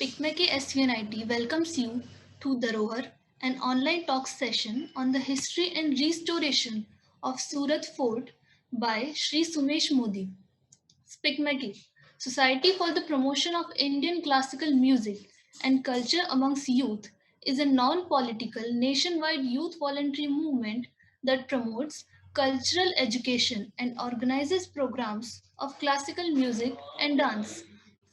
PicMake SVNIT welcomes you to Dharohar, an online talk session on the history and restoration of Surat Fort by Sri Sumesh Modi. SPICMACI, Society for the Promotion of Indian Classical Music and Culture Amongst Youth, is a non-political nationwide youth voluntary movement that promotes cultural education and organizes programs of classical music and dance,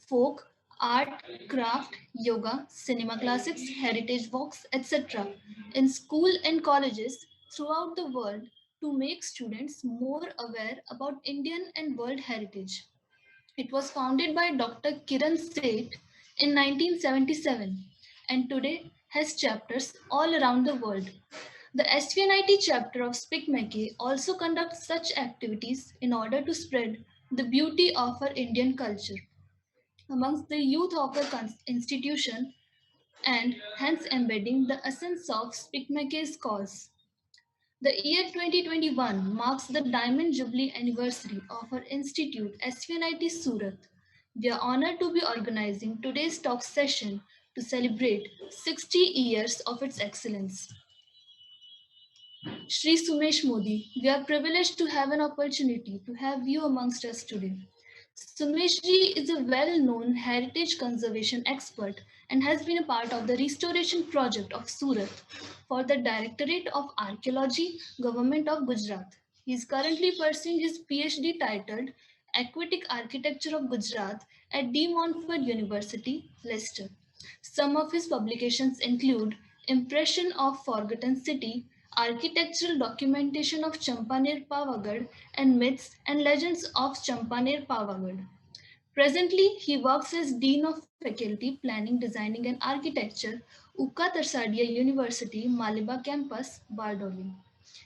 folk, art, craft, yoga, cinema classics, heritage walks, etc. in school and colleges throughout the world to make students more aware about Indian and world heritage. It was founded by Dr. Kiran Seth in 1977 and today has chapters all around the world. The SVNIT chapter of SPICMACI also conducts such activities in order to spread the beauty of our Indian culture amongst the youth of our institution and hence embedding the essence of SPICMACI's cause. The year 2021 marks the Diamond Jubilee anniversary of our institute, SVNIT Surat. We are honored to be organizing today's talk session to celebrate 60 years of its excellence. Shri Sumesh Modi, we are privileged to have an opportunity to have you amongst us today. Sumesh ji is a well-known heritage conservation expert and has been a part of the restoration project of Surat for the Directorate of Archaeology, Government of Gujarat. He is currently pursuing his PhD titled Aquatic Architecture of Gujarat at De Montfort University, Leicester. Some of his publications include Impression of Forgotten City, Architectural Documentation of Champaner Pavagad, and Myths and Legends of Champaner Pavagad. Presently, he works as Dean of Faculty Planning, Designing and Architecture, Ukka Tarsadia University, Maliba Campus, Bardoli.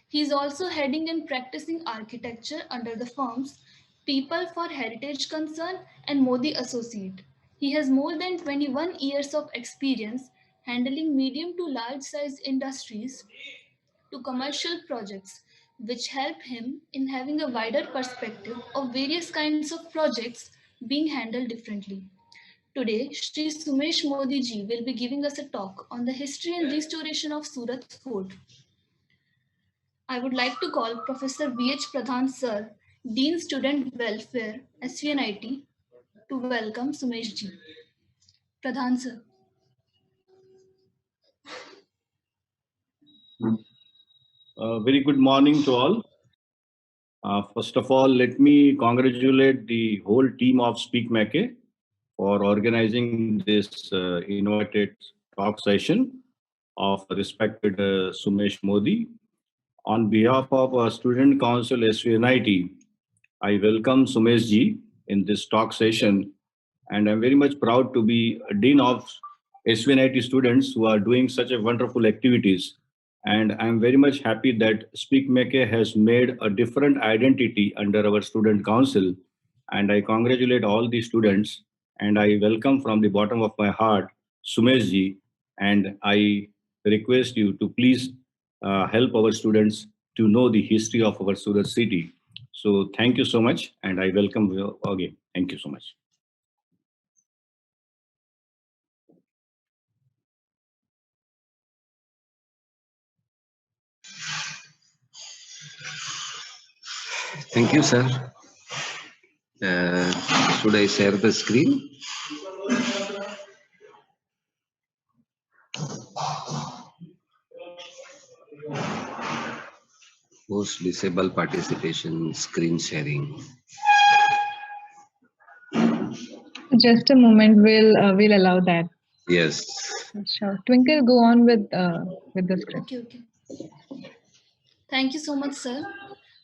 He is also heading and practicing architecture under the firms People for Heritage Concern and Modi Associate. He has more than 21 years of experience handling medium to large size industries to commercial projects, which help him in having a wider perspective of various kinds of projects being handled differently. Today, Sri Sumesh Modi ji will be giving us a talk on the history and restoration of Surat Fort. I would like to call Professor V.H. Pradhan Sir, Dean Student Welfare, SVNIT, to welcome Sumesh ji. Pradhan Sir. Very good morning to all. First of all, let me congratulate the whole team of SpeakMake for organizing this invited talk session of respected Sumesh Modi. On behalf of Student Council SVNIT, I welcome Sumesh ji in this talk session, and I'm very much proud to be a Dean of SVNIT students who are doing such a wonderful activities. And I'm very much happy that SpeakMake has made a different identity under our student council. And I congratulate all the students and I welcome from the bottom of my heart Sumesh ji, and I request you to please help our students to know the history of our Surat city. So thank you so much, and I welcome you again. Thank you so much. Thank you, sir. Should I share the screen? Post disable participation screen sharing. Just a moment, we'll allow that. Yes. Sure. Twinkle, go on with the script. Okay. Thank you so much, sir.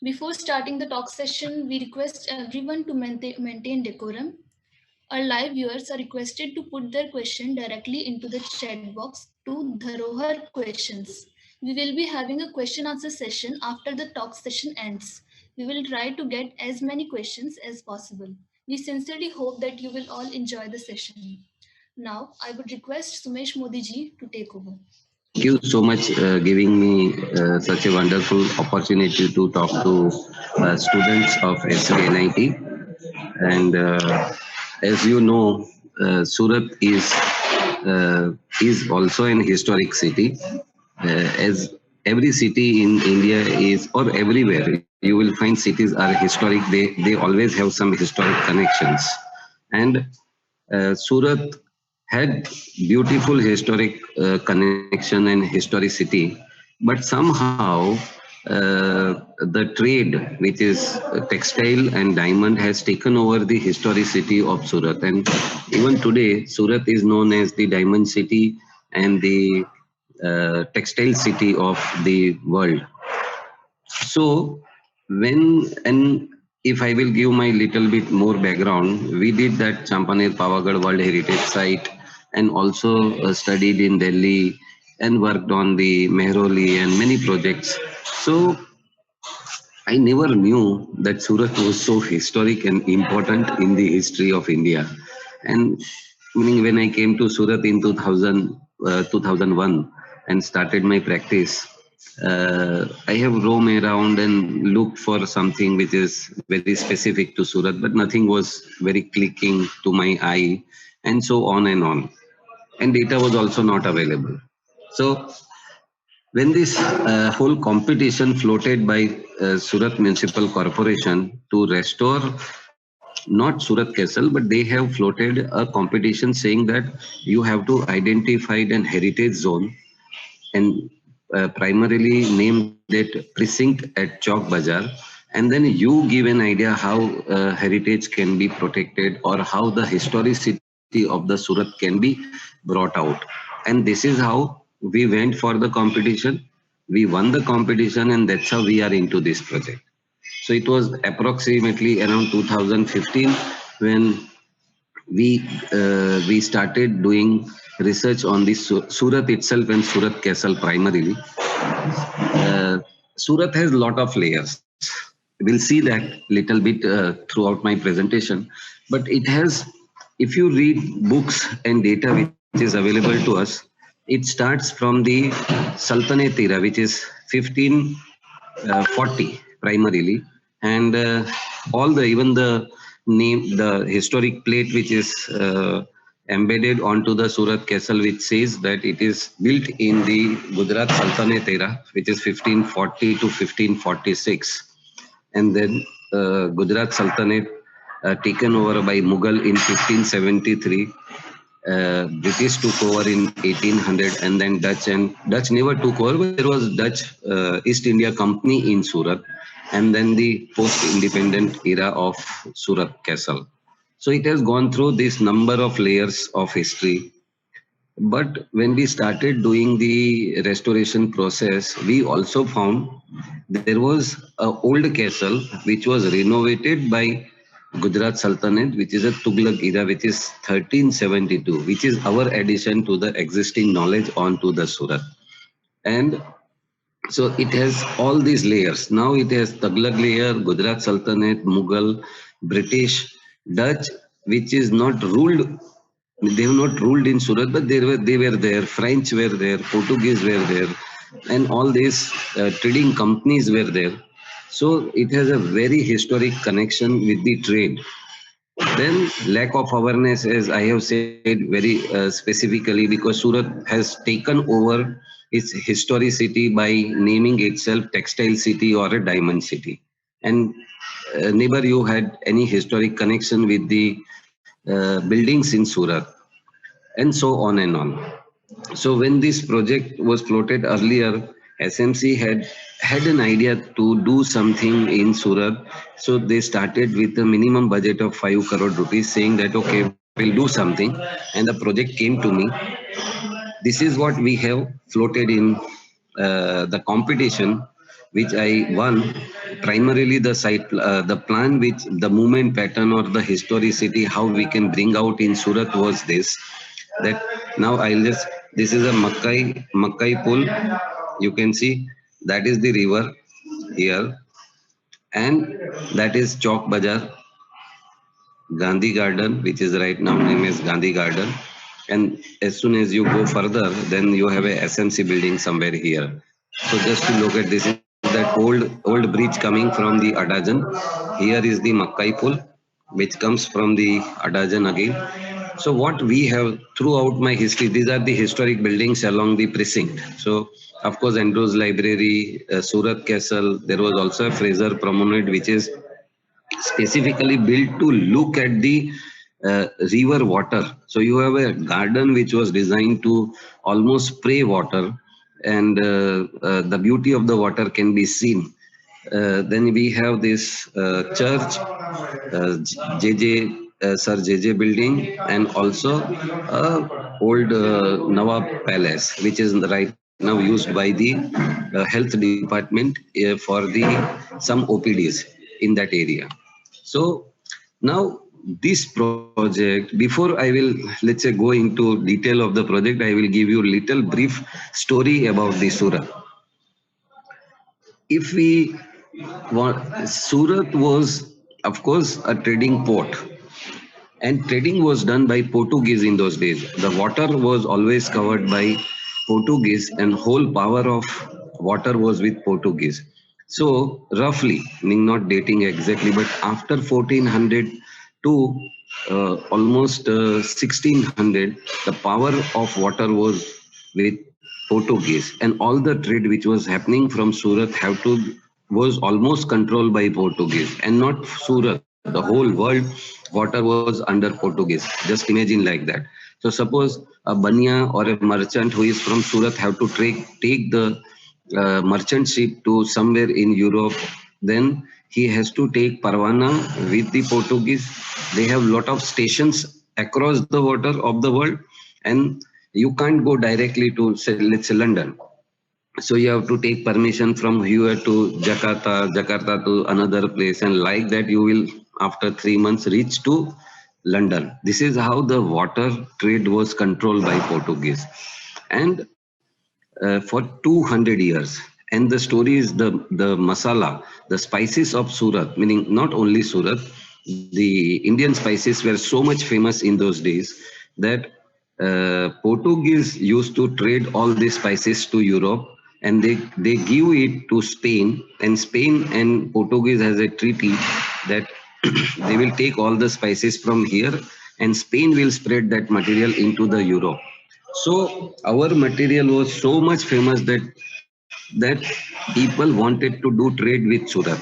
Before starting the talk session, we request everyone to maintain decorum. Our live viewers are requested to put their question directly into the chat box to Dharohar questions. We will be having a question answer session after the talk session ends. We will try to get as many questions as possible. We sincerely hope that you will all enjoy the session. Now, I would request Sumesh Modi ji to take over. Thank you so much giving me such a wonderful opportunity to talk to students of SVNIT. And as you know, Surat is is also an historic city. As every city in India is, or everywhere, you will find cities are historic. They always have some historic connections. And Surat had beautiful historic connection and historicity, but somehow the trade, which is textile and diamond, has taken over the historicity of Surat. And even today, Surat is known as the diamond city and the textile city of the world. So and if I will give my little bit more background, we did that Champaner Pavagadh World Heritage Site and also studied in Delhi and worked on the Mehroli and many projects. So I never knew that Surat was so historic and important in the history of India. And meaning when I came to Surat in 2001 and started my practice, I have roamed around and looked for something which is very specific to Surat, but nothing was very clicking to my eye, and so on and on. And data was also not available. So when this whole competition floated by Surat Municipal Corporation to restore not Surat Castle, but they have floated a competition saying that you have to identify an heritage zone and primarily name that precinct at Chowk Bazaar, and then you give an idea how heritage can be protected or how the historicity of the Surat can be brought out. And this is how we went for the competition. We won the competition, and that's how we are into this project. So it was approximately around 2015 when we started doing research on the Surat itself and Surat Castle primarily. Surat has a lot of layers. We'll see that little bit throughout my presentation. But it has, if you read books and data which is available to us, it starts from the Sultanate era, which is 1540 primarily, and even the name, the historic plate which is embedded onto the Surat Castle, which says that it is built in the Gujarat Sultanate era, which is 1540 to 1546, and then Gujarat Sultanate taken over by Mughal in 1573. British took over in 1800, and then Dutch never took over, but there was Dutch East India Company in Surat, and then the post-independent era of Surat Castle. So it has gone through this number of layers of history. But when we started doing the restoration process, we also found there was an old castle which was renovated by Gujarat Sultanate, which is a Tughlaq era, which is 1372, which is our addition to the existing knowledge onto the Surat. And so it has all these layers. Now it has Tughlaq layer, Gujarat Sultanate, Mughal, British, Dutch, which is not ruled. They have not ruled in Surat, but they were there. French were there, Portuguese were there, and all these trading companies were there. So it has a very historic connection with the trade. Then lack of awareness, as I have said very specifically, because Surat has taken over its historicity by naming itself textile city or a diamond city. And never you had any historic connection with the buildings in Surat, and so on and on. So when this project was floated earlier, SMC had an idea to do something in Surat. So they started with a minimum budget of 5 crore rupees, saying that, okay, we'll do something. And the project came to me. This is what we have floated in the competition, which I won. Primarily the site, the plan, which the movement pattern or the historicity, how we can bring out in Surat was this. That now this is a Makkai pool. You can see that is the river here, and that is Chowk Bazaar, Gandhi Garden, which is right now named as Gandhi Garden. And as soon as you go further, then you have a SMC building somewhere here. So just to look at this, is that old bridge coming from the Adajan. Here is the Makkai pool, which comes from the Adajan again. So what we have throughout my history, these are the historic buildings along the precinct. So of course, Andrews Library, Surat Castle, there was also a Fraser Promenade, which is specifically built to look at the river water. So you have a garden which was designed to almost spray water, and the beauty of the water can be seen. Then we have this church, Sir JJ building, and also old Nawab Palace, which is right now used by the health department for the some OPDs in that area. So now this project, before I will, let's say, go into detail of the project, I will give you a little brief story about the Surat. If we want, Surat was, of course, a trading port, and trading was done by Portuguese in those days. The water was always covered by Portuguese, and whole power of water was with Portuguese. So roughly, meaning not dating exactly, but after 1400 to almost 1600, the power of water was with Portuguese, and all the trade which was happening from Surat was almost controlled by Portuguese, and not Surat. The whole world water was under Portuguese. Just imagine like that. So suppose a Bania or a merchant who is from Surat have to take the merchant ship to somewhere in Europe, then he has to take Parwana with the Portuguese. They have lot of stations across the water of the world, and you can't go directly to, say, let's say, London. So you have to take permission from here to Jakarta to another place, and like that you will, after 3 months, reach to London. This is how the water trade was controlled by Portuguese, and for 200 years. And the story is the masala, the spices of Surat, meaning not only Surat, the Indian spices were so much famous in those days that Portuguese used to trade all these spices to Europe, and they give it to Spain, and Spain and Portuguese has a treaty that they will take all the spices from here, and Spain will spread that material into the Europe. So our material was so much famous that people wanted to do trade with Surat.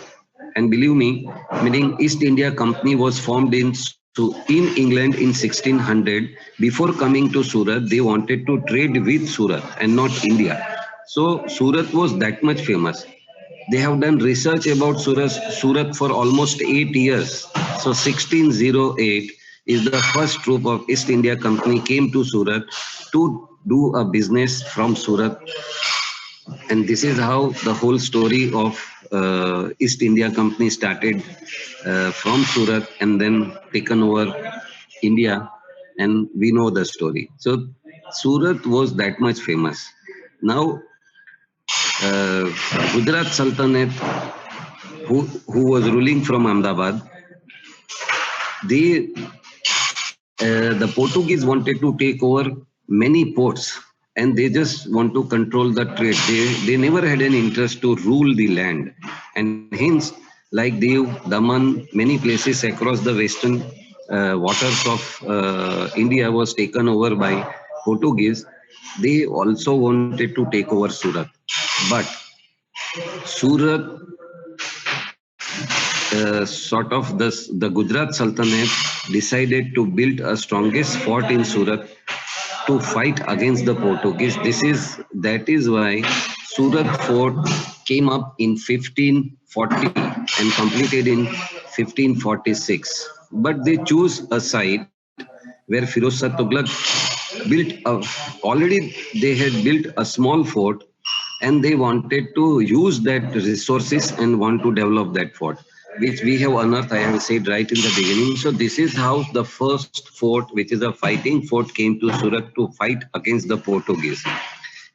And believe me, meaning East India Company was formed in England in 1600. Before coming to Surat, they wanted to trade with Surat and not India. So Surat was that much famous. They have done research about Surat for almost 8 years. So 1608 is the first troop of East India Company came to Surat to do a business from Surat. And this is how the whole story of East India Company started from Surat and then taken over India, and we know the story. So Surat was that much famous. Now Gujarat Sultanate, who was ruling from Ahmedabad, the Portuguese wanted to take over many ports, and they just want to control the trade. They never had an interest to rule the land, and hence, like Diu, Daman, many places across the western waters of India was taken over by Portuguese. They also wanted to take over Surat, but Surat sort of the Gujarat Sultanate decided to build a strongest fort in Surat to fight against the Portuguese. That is why Surat Fort came up in 1540 and completed in 1546. But they chose a site where Firoz Shah Tughlaq already they had built a small fort, and they wanted to use that resources and want to develop that fort, which we have unearthed, I have said right in the beginning. So this is how the first fort, which is a fighting fort, came to Surat to fight against the Portuguese.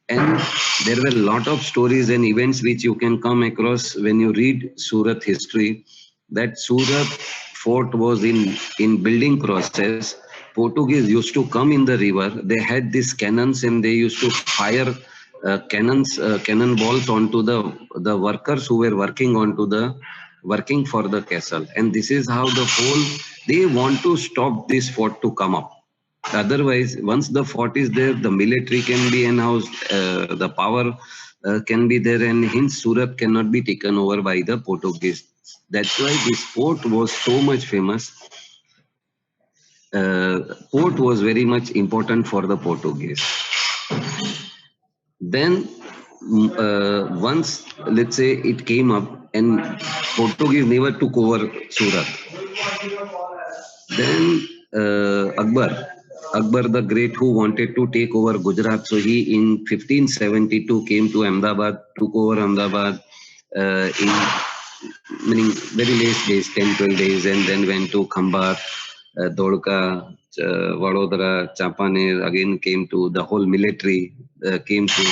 And there were a lot of stories and events which you can come across when you read Surat history, that Surat fort was in building process. Portuguese used to come in the river. They had these cannons, and they used to fire cannonballs onto the workers who were working for the castle. And this is how they want to stop this fort to come up. Otherwise, once the fort is there, the military can be enhanced, the power can be there, and hence Surat cannot be taken over by the Portuguese. That's why this port was so much famous. Port was very much important for the Portuguese. Then once, let's say, it came up and Portuguese never took over Surat. Then Akbar the Great, who wanted to take over Gujarat, so he in 1572 came to Ahmedabad, took over Ahmedabad in meaning very late days, 10-12 days, and then went to Khambar, Dholka, Vadodara, Champaner, again came to the whole military, came to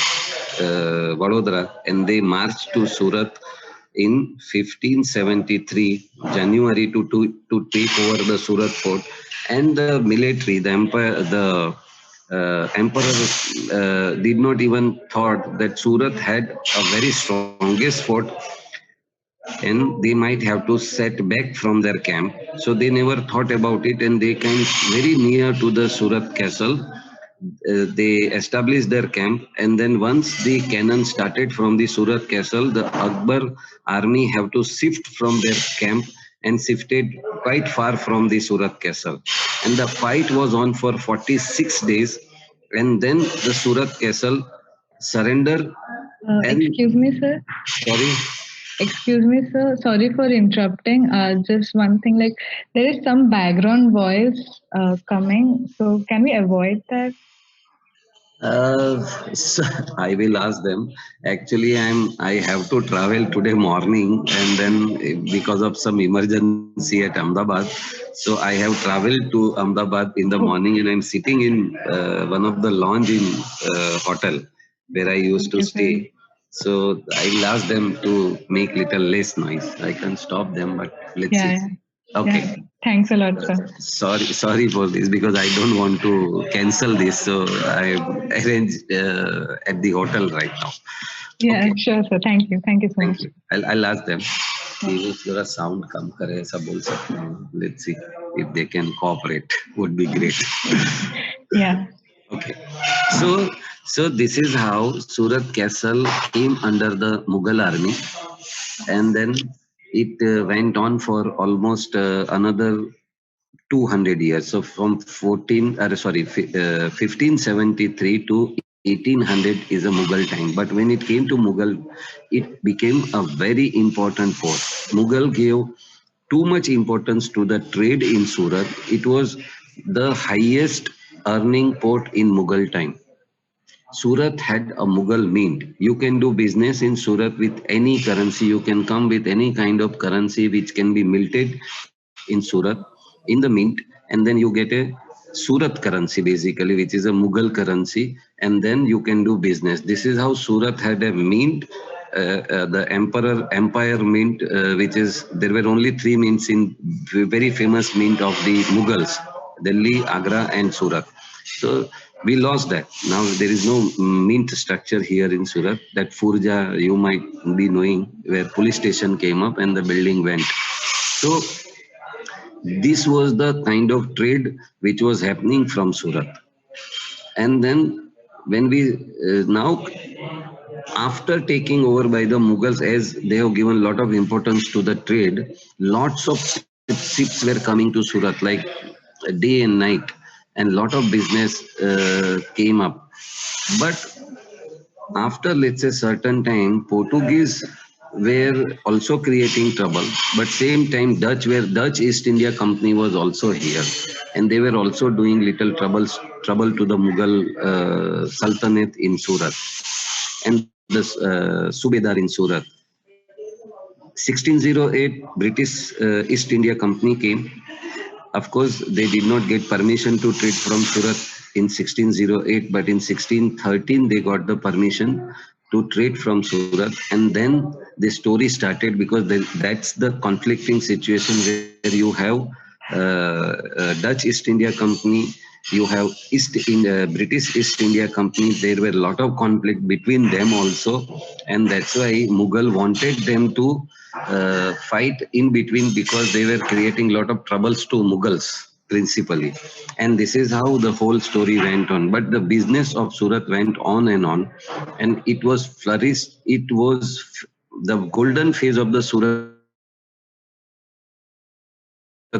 Vadodara, and they marched to Surat in 1573 January to take over the Surat fort. And the military, the empire, the emperor did not even thought that Surat had a very strongest fort and they might have to set back from their camp. So they never thought about it, and they came very near to the Surat castle. They established their camp, and then once the cannon started from the Surat castle, the Akbar army have to shift from their camp and shifted quite far from the Surat castle. And the fight was on for 46 days, and then the Surat castle surrendered. Excuse me, sir. Sorry. Excuse me, sir. Sorry for interrupting. Just one thing, like there is some background voice coming, so can we avoid that? So I will ask them. Actually, I have to travel today morning, and then because of some emergency at Ahmedabad, so I have traveled to Ahmedabad in the morning, and I'm sitting in one of the lounge in hotel where I used to stay. So I'll ask them to make little less noise. I can stop them, but let's see. Okay. Yeah. Thanks a lot, sir. Sorry for this, because I don't want to cancel this. So I arranged at the hotel right now. Yeah, okay. Sure, sir. Thank you so much. I'll ask them. If sound come करे ऐसा बोल सकते हैं. Let's see if they can cooperate. Would be great. Yeah. Okay. So this is how Surat Castle came under the Mughal army, and then it went on for almost another 200 years. So from 1573 to 1800 is a Mughal time. But when it came to Mughal, it became a very important port. Mughal gave too much importance to the trade in Surat. It was the highest earning port in Mughal time. Surat had a Mughal mint. You can do business in Surat with any currency. You can come with any kind of currency which can be minted in Surat in the mint, and then you get a Surat currency basically, which is a Mughal currency, and then you can do business. This is how Surat had a mint, the empire mint, which is, there were only 3 mints in very famous mint of the Mughals: Delhi, Agra, and Surat. So we lost that. Now there is no mint structure here in Surat. That Furja, you might be knowing, where police station came up and the building went. So this was the kind of trade which was happening from Surat. And then when we now, after taking over by the Mughals, as they have given a lot of importance to the trade, lots of ships were coming to Surat like day and night, and lot of business came up. But after, let's say, certain time, Portuguese were also creating trouble, but same time Dutch East India Company was also here, and they were also doing little trouble to the Mughal Sultanate in Surat and the Subedar in Surat. 1608 British East India Company came. Of course, they did not get permission to trade from Surat in 1608, but in 1613 they got the permission to trade from Surat, and then the story started, because that's the conflicting situation where you have Dutch East India Company, you have British East India Company. There were a lot of conflict between them also, and that's why Mughal wanted them to fight in between, because they were creating a lot of troubles to Mughals. principally. And this is how the whole story went on. But the business of Surat went on, and it was flourished. It was the golden phase of the Surat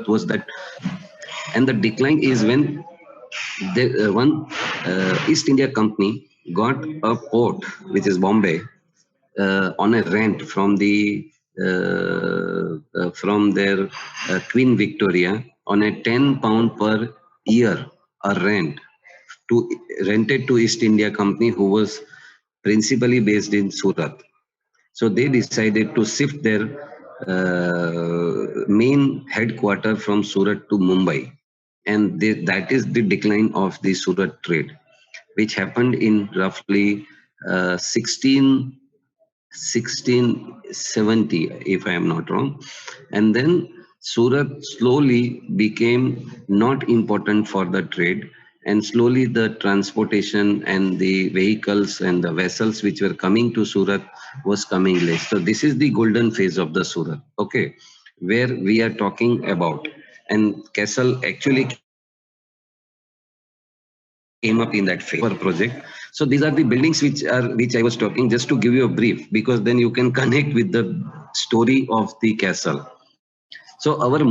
was that, and the decline is when one East India company got a port, which is Bombay, on a rent from their Queen Victoria on a £10 per year a rent rented to East India Company, who was principally based in Surat. So they decided to shift their main headquarter from Surat to Mumbai, and that is the decline of the Surat trade, which happened in roughly 1670, if I am not wrong. And then Surat slowly became not important for the trade, and slowly the transportation and the vehicles and the vessels which were coming to Surat was coming less. So this is the golden phase of the Surat, okay, where we are talking about. And Castle actually came up in that phase project. So these are the buildings which I was talking, just to give you a brief, because then you can connect with the story of the castle. So our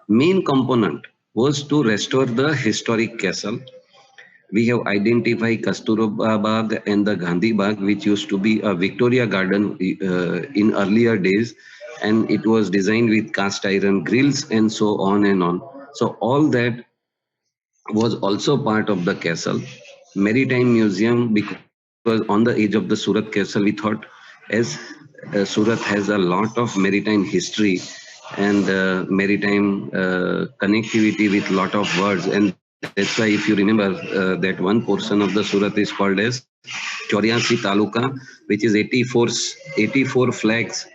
main component was to restore the historic castle. We have identified Kasturba Bagh and the Gandhi Bagh, which used to be a Victoria Garden in earlier days, and it was designed with cast iron grills and so on and on. So all that was also part of the castle. Maritime Museum, because on the edge of the Surat castle, we thought, as Surat has a lot of maritime history and maritime connectivity with lot of words, and that's why, if you remember, that one portion of the Surat is called as Choriasi Taluka, which is 84 flags,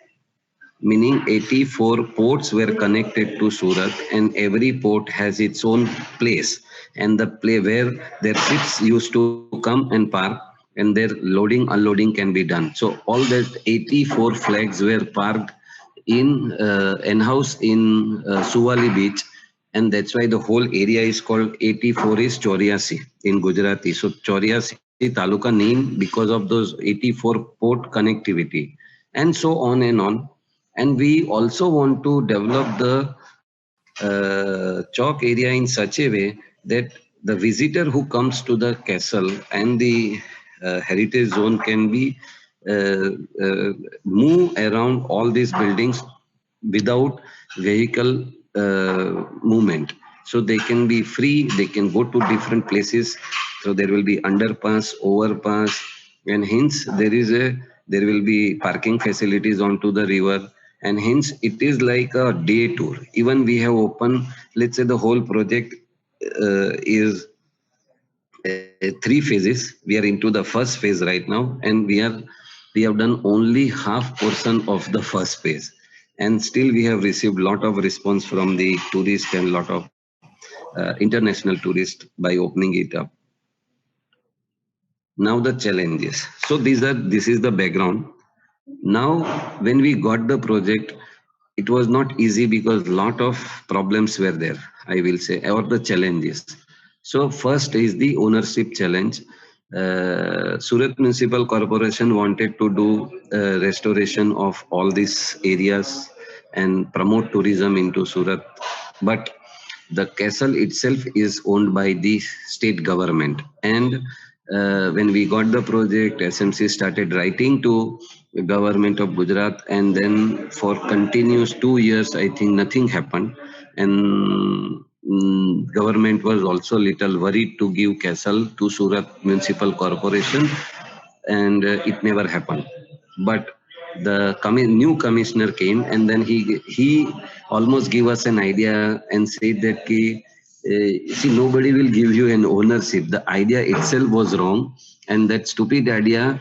meaning 84 ports were connected to Surat, and every port has its own place, and the place where their ships used to come and park, and their loading unloading can be done. So all that 84 flags were parked in in-house in Suwali beach, and that's why the whole area is called 84 is Choriasi in Gujarati. So Choriasi Taluka name because of those 84 port connectivity, and so on and on. And we also want to develop the chalk area in such a way that the visitor who comes to the castle and the heritage zone can be move around all these buildings without vehicle movement. So they can be free, they can go to different places. So there will be underpass, overpass, and hence there will be parking facilities onto the river. And hence it is like a day tour. Even we have opened, let's say the whole project is 3 phases. We are into the first phase right now, and we have done only half portion of the first phase, and still we have received lot of response from the tourists and lot of international tourists by opening it up. Now the challenges. So this is the background. Now when we got the project, it was not easy because lot of problems were there, I will say, or the challenges. So first is the ownership challenge. Surat Municipal Corporation wanted to do restoration of all these areas and promote tourism into Surat, but the castle itself is owned by the state government. And when we got the project, SMC started writing to the government of Gujarat, and then for continuous 2 years, I think nothing happened. And government was also little worried to give castle to Surat Municipal Corporation, and it never happened. But the new commissioner came, and then he almost gave us an idea and said that see, nobody will give you an ownership. The idea itself was wrong, and that stupid idea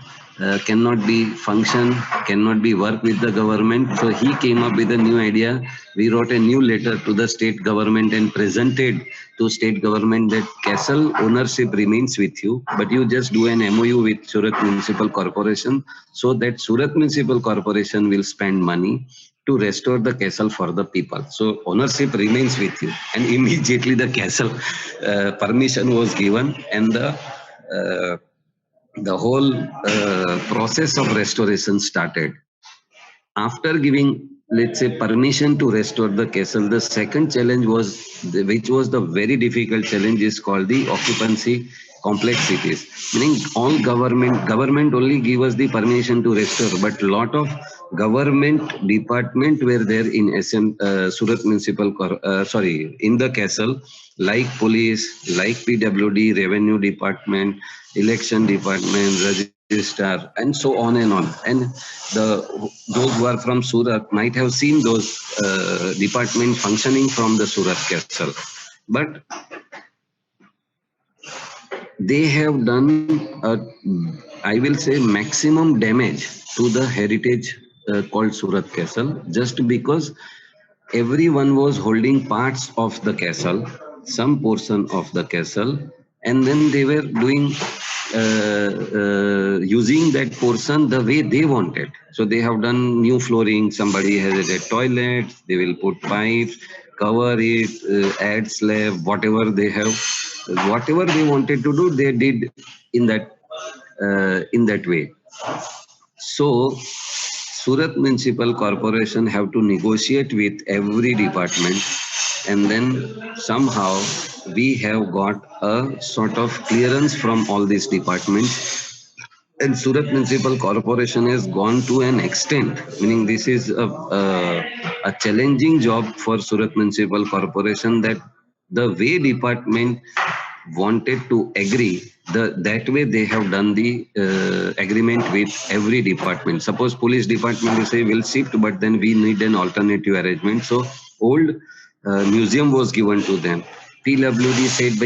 cannot be function, cannot be work with the government. So he came up with a new idea. We wrote a new letter to the state government and presented to state government that castle ownership remains with you, but you just do an MOU with Surat Municipal Corporation so that Surat Municipal Corporation will spend money to restore the castle for the people. So ownership remains with you. And immediately the castle permission was given, and the whole process of restoration started. After giving, let's say, permission to restore the castle, the second challenge was, which was the very difficult challenge, is called the occupancy complexities. Meaning all government only give us the permission to restore, but lot of government department were there in Surat Municipal, in the castle, like police, like PWD, revenue department, election department, registrar, and so on and on. And those who are from Surat might have seen those department functioning from the Surat castle, but they have done I will say maximum damage to the heritage called Surat castle, just because everyone was holding parts of the castle, some portion of the castle, and then they were doing using that portion the way they wanted. So they have done new flooring, somebody has a toilet, they will put pipes, cover it, add slab, whatever they have, whatever they wanted to do, they did in that way. So Surat Municipal Corporation have to negotiate with every department, and then somehow we have got a sort of clearance from all these departments. And Surat Municipal Corporation has gone to an extent, meaning this is a challenging job for Surat Municipal Corporation, that the way department wanted to agree, that way they have done the agreement with every department. Suppose police department will say we'll shift, but then we need an alternative arrangement. So old museum was given to them. PWD said,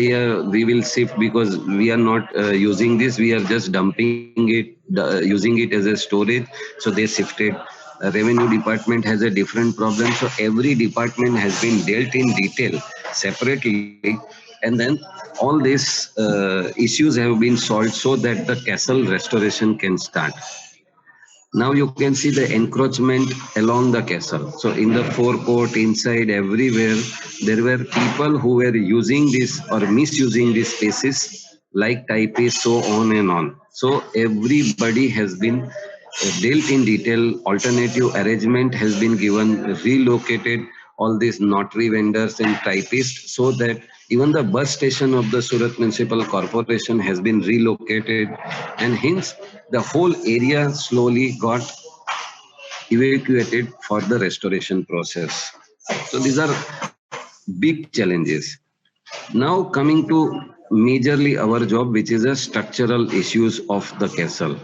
we will shift because we are not using this, we are just dumping it, using it as a storage. So they shifted. Revenue department has a different problem. So every department has been dealt in detail separately, and then all these issues have been solved so that the castle restoration can start. Now you can see the encroachment along the castle. So in the forecourt, inside, everywhere, there were people who were using this or misusing these spaces, like typists, so on and on. So everybody has been dealt in detail, alternative arrangement has been given, relocated all these notary vendors and typists, so that even the bus station of the Surat Municipal Corporation has been relocated, and hence the whole area slowly got evacuated for the restoration process. So these are big challenges. Now coming to majorly our job, which is the structural issues of the castle.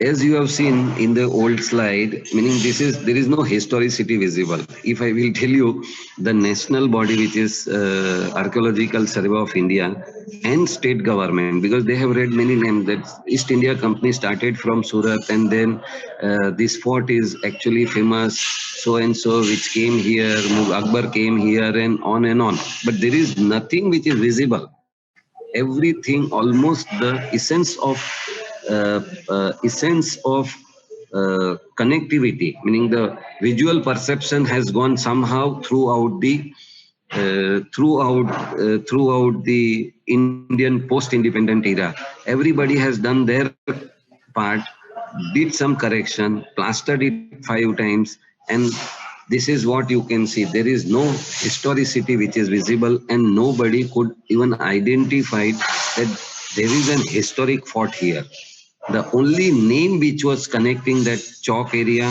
As you have seen in the old slide, meaning there is no historicity visible. If I will tell you, the national body, which is Archaeological Survey of India, and state government, because they have read many names, that East India Company started from Surat, and then this fort is actually famous, so and so, which came here, Akbar came here, and on and on. But there is nothing which is visible. Everything, almost the essence of connectivity, meaning the visual perception, has gone somehow throughout the Indian post-independent era. Everybody has done their part, did some correction, plastered it 5 times, and this is what you can see. There is no historicity which is visible, and nobody could even identify that there is an historic fort here. The only name which was connecting that chalk area,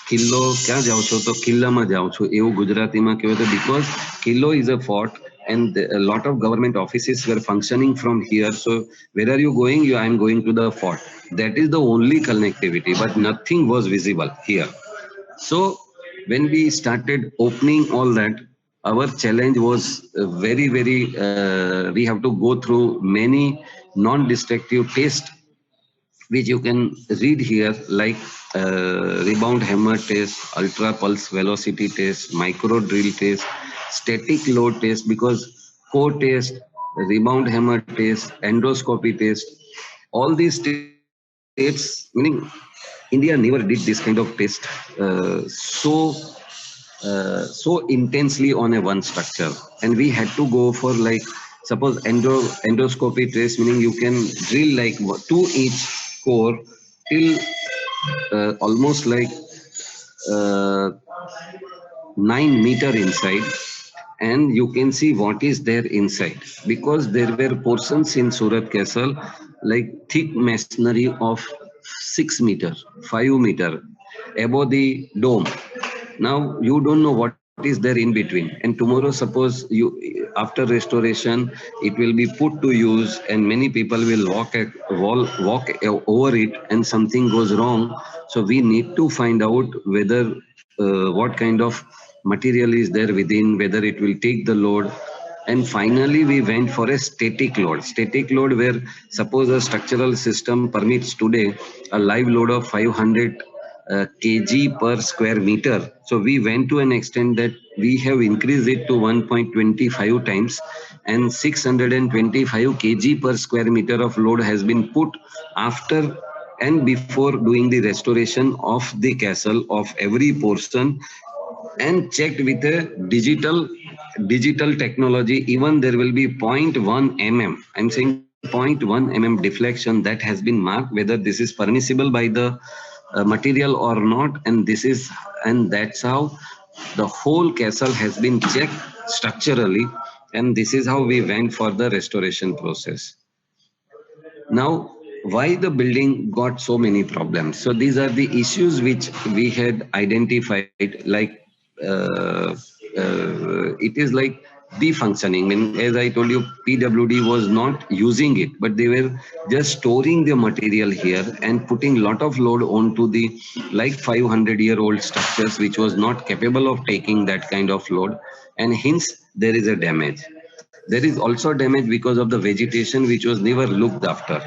કિલ્લો ક્યાં જાઓ છો તો કિલ્લામાં જાઓ છો એવું ગુજરાતીમાં કહેવાય, તો because કિલ્લો is a fort and a lot of government offices were functioning from here. So where are you going? I am going to the fort. That is the only connectivity, but nothing was visible here. So when we started opening all that, our challenge was very, we have to go through many non-destructive tests, which you can read here, like rebound hammer test, ultra pulse velocity test, micro drill test, static load test, because core test, rebound hammer test, endoscopy test, all these tests, meaning India never did this kind of test so intensely on a one structure, and we had to go for like suppose endoscopy test, meaning you can drill like to each core till almost like uh, 9 meter inside, and you can see what is there inside, because there were portions in Surat Castle like thick masonry of 6 meter, 5 meter above the dome. Now you don't know what is there in between, and tomorrow suppose you after restoration it will be put to use, and many people will walk over it, and something goes wrong. So we need to find out whether what kind of material is there within, whether it will take the load. And finally we went for a static load where suppose a structural system permits today a live load of 500 kg per square meter. So we went to an extent that we have increased it to 1.25 times, and 625 kg per square meter of load has been put after and before doing the restoration of the castle of every portion, and checked with a digital technology. Even there will be zero point 0.1 mm, I'm saying 0.1 mm deflection that has been marked, whether this is permissible by the material or not. And this is, and that's how the whole castle has been checked structurally, and this is how we went for the restoration process. Now, why the building got so many problems? So these are the issues which we had identified, like it is like defunctioning. I mean, as I told you, PWD was not using it, but they were just storing the material here and putting lot of load onto the like 500-year-old structures, which was not capable of taking that kind of load, and hence there is a damage. There is also damage because of the vegetation which was never looked after.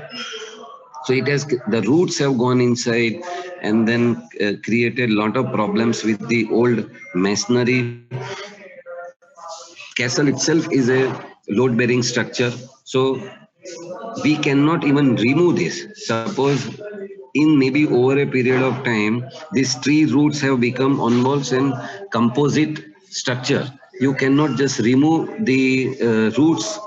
So it has, the roots have gone inside, and then created a lot of problems with the old masonry. Castle itself is a load bearing structure. So we cannot even remove this. Suppose in maybe over a period of time, these tree roots have become almost an composite structure. You cannot just remove the roots,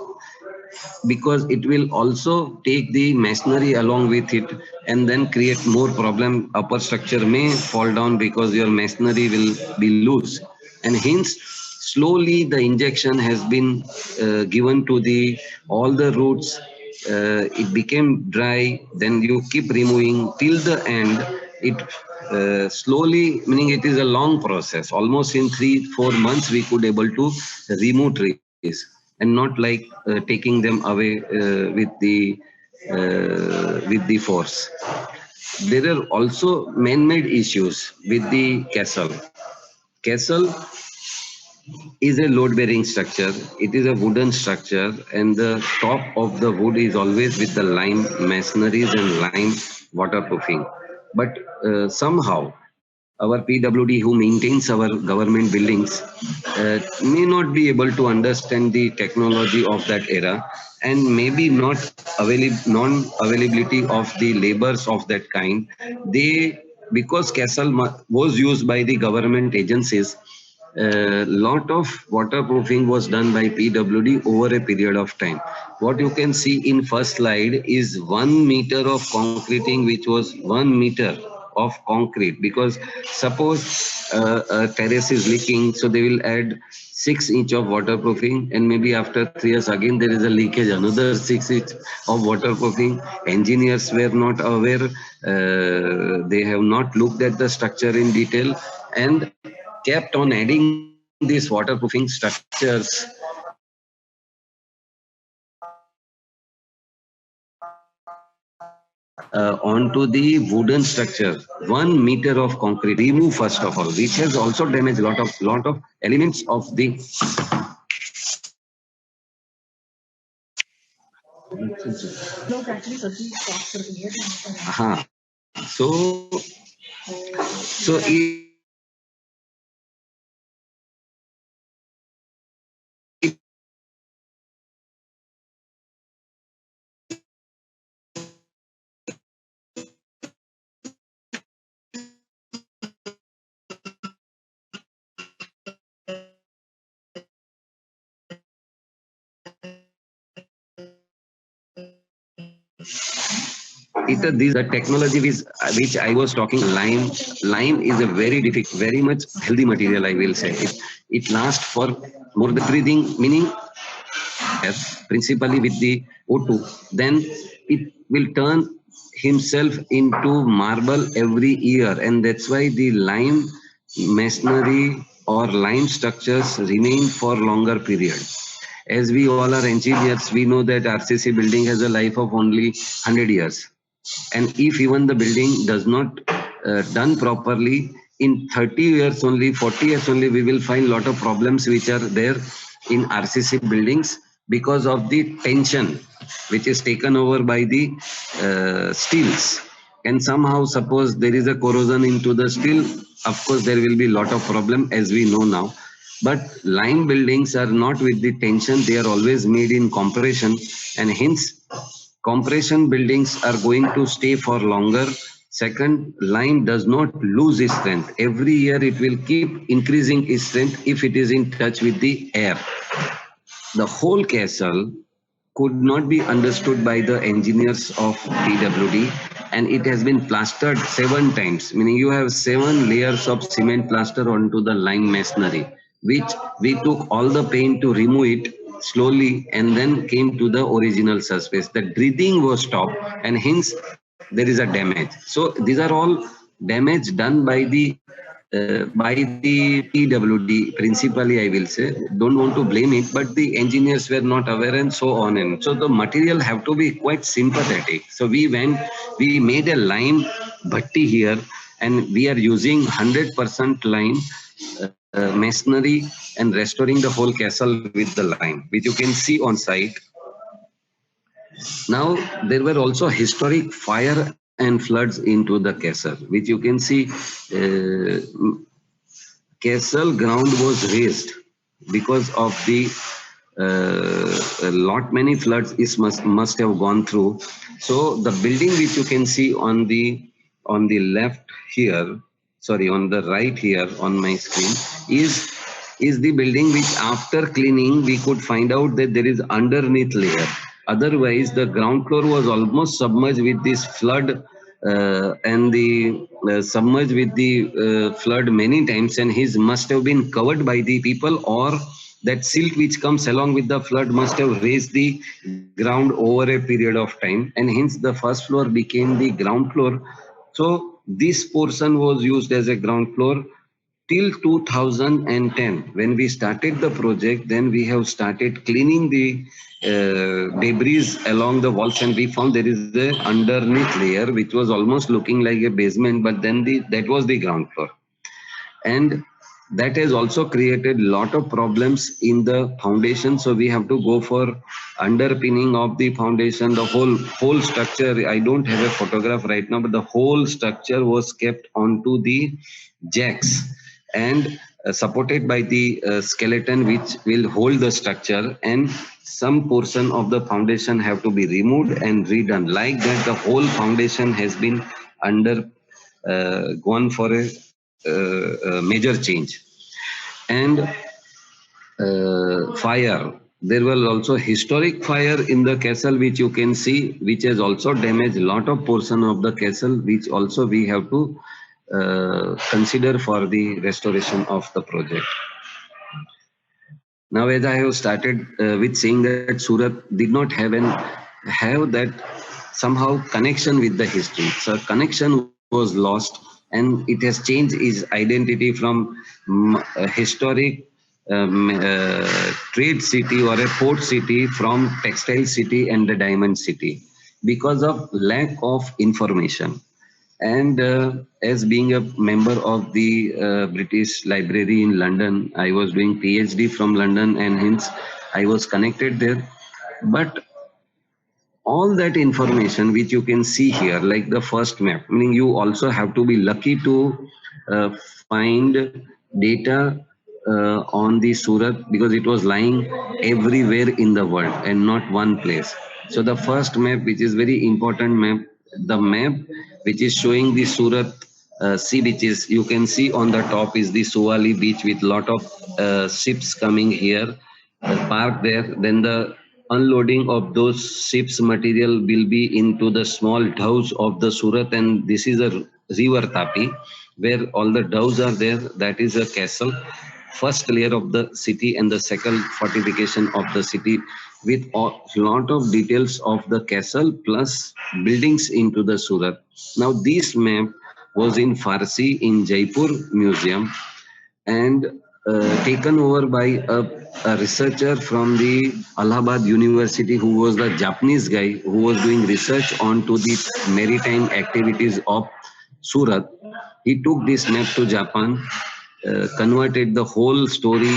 because it will also take the masonry along with it, and then create more problem. Upper structure may fall down because your masonry will be loose, and hence slowly the injection has been given to the all the roots. It became dry, then you keep removing till the end. It slowly, meaning it is a long process, almost in 3-4 months we could able to remove trees, and not like taking them away with the force. There are also man-made issues with the castle. Castle is a load-bearing structure. It is a wooden structure, and the top of the wood is always with the lime masonries and lime waterproofing. But somehow our PWD, who maintains our government buildings, may not be able to understand the technology of that era, and maybe not non-availability of the labors of that kind. They, because castle was used by the government agencies, lot of waterproofing was done by PWD over a period of time. What you can see in first slide is 1 meter of concreting, which was 1 meter of concrete, because suppose a terrace is leaking, so they will add 6 inch of waterproofing, and maybe after 3 years again there is a leakage, another 6 inch of waterproofing. Engineers were not aware, they have not looked at the structure in detail, and kept on adding these waterproofing structures onto the wooden structure. 1 meter of concrete remove first of all, which has also damaged lot of elements of the. हाँ, so it the technology which I was talking, lime is a very much healthy material, I will say. It lasts for more than breathing, meaning principally with the O2, then it will turn himself into marble every year, and that's why the lime masonry or lime structures remain for longer period. As we all are engineers, we know that RCC building has a life of only 100 years. And if even the building does not done properly, in 30 years only, 40 years only, we will find lot of problems which are there in RCC buildings because of the tension which is taken over by the steels. And somehow, suppose there is a corrosion into the steel, of course there will be lot of problem, as we know now. But lime buildings are not with the tension, they are always made in compression, and hence compression buildings are going to stay for longer. Second, lime does not lose its strength. Every year it will keep increasing its strength if it is in touch with the air. The whole castle could not be understood by the engineers of PWD, and it has been plastered 7 times, meaning you have 7 layers of cement plaster onto the lime masonry, which we took all the pain to remove it slowly and then came to the original surface. The breathing was stopped, and hence there is a damage. So these are all damage done by the PWD principally, I will say. Don't want to blame it, but the engineers were not aware and so on. And so the material have to be quite sympathetic. So we made a lime bhatti here, and we are using 100% lime masonry and restoring the whole castle with the lime, which you can see on site. Now, there were also historic fire and floods into the castle, which you can see. Castle ground was raised because of the many floods must have gone through. So the building which you can see on the left here, sorry, on the right here on my screen, is the building which after cleaning we could find out that there is underneath layer. Otherwise, the ground floor was almost submerged with this flood and the submerged with the flood many times, and his must have been covered by the people, or that silt which comes along with the flood must have raised the ground over a period of time, and hence the first floor became the ground floor. So this portion was used as a ground floor till 2010. When we started the project, then we have started cleaning the debris along the walls, and we found there is a underneath layer which was almost looking like a basement, but then that was the ground floor. And that has also created lot of problems in the foundation. So we have to go for underpinning of the foundation, the whole structure. I don't have a photograph right now, but the whole structure was kept onto the jacks and supported by the skeleton which will hold the structure, and some portion of the foundation have to be removed and redone. Like that, the whole foundation has been gone for a major change. And fire, there was also historic fire in the castle which you can see, which has also damaged a lot of portion of the castle, which also we have to consider for the restoration of the project. Now, as I have started with saying that Surat did not have that somehow connection with the history. So connection was lost, and it has changed its identity from a historic trade city or a port city from textile city and the diamond city because of lack of information. And as being a member of the British Library in London, I was doing PhD from London, and hence I was connected there. But all that information which you can see here, like the first map, meaning you also have to be lucky to find data on the Surat, because it was lying everywhere in the world and not one place. So the first map, which is very important map, the map which is showing the Surat sea beaches, you can see on the top is the Suwali beach with lot of ships coming here, parked there. Then the unloading of those ships material will be into the small dhows of the Surat, and this is a river Tapi where all the dhows are there. That is a castle, first layer of the city and the second fortification of the city, with a lot of details of the castle plus buildings into the Surat. Now this map was in Farsi in Jaipur Museum, and taken over by a researcher from the Allahabad University, who was the Japanese guy who was doing research onto the maritime activities of Surat. He took this map to Japan, converted the whole story,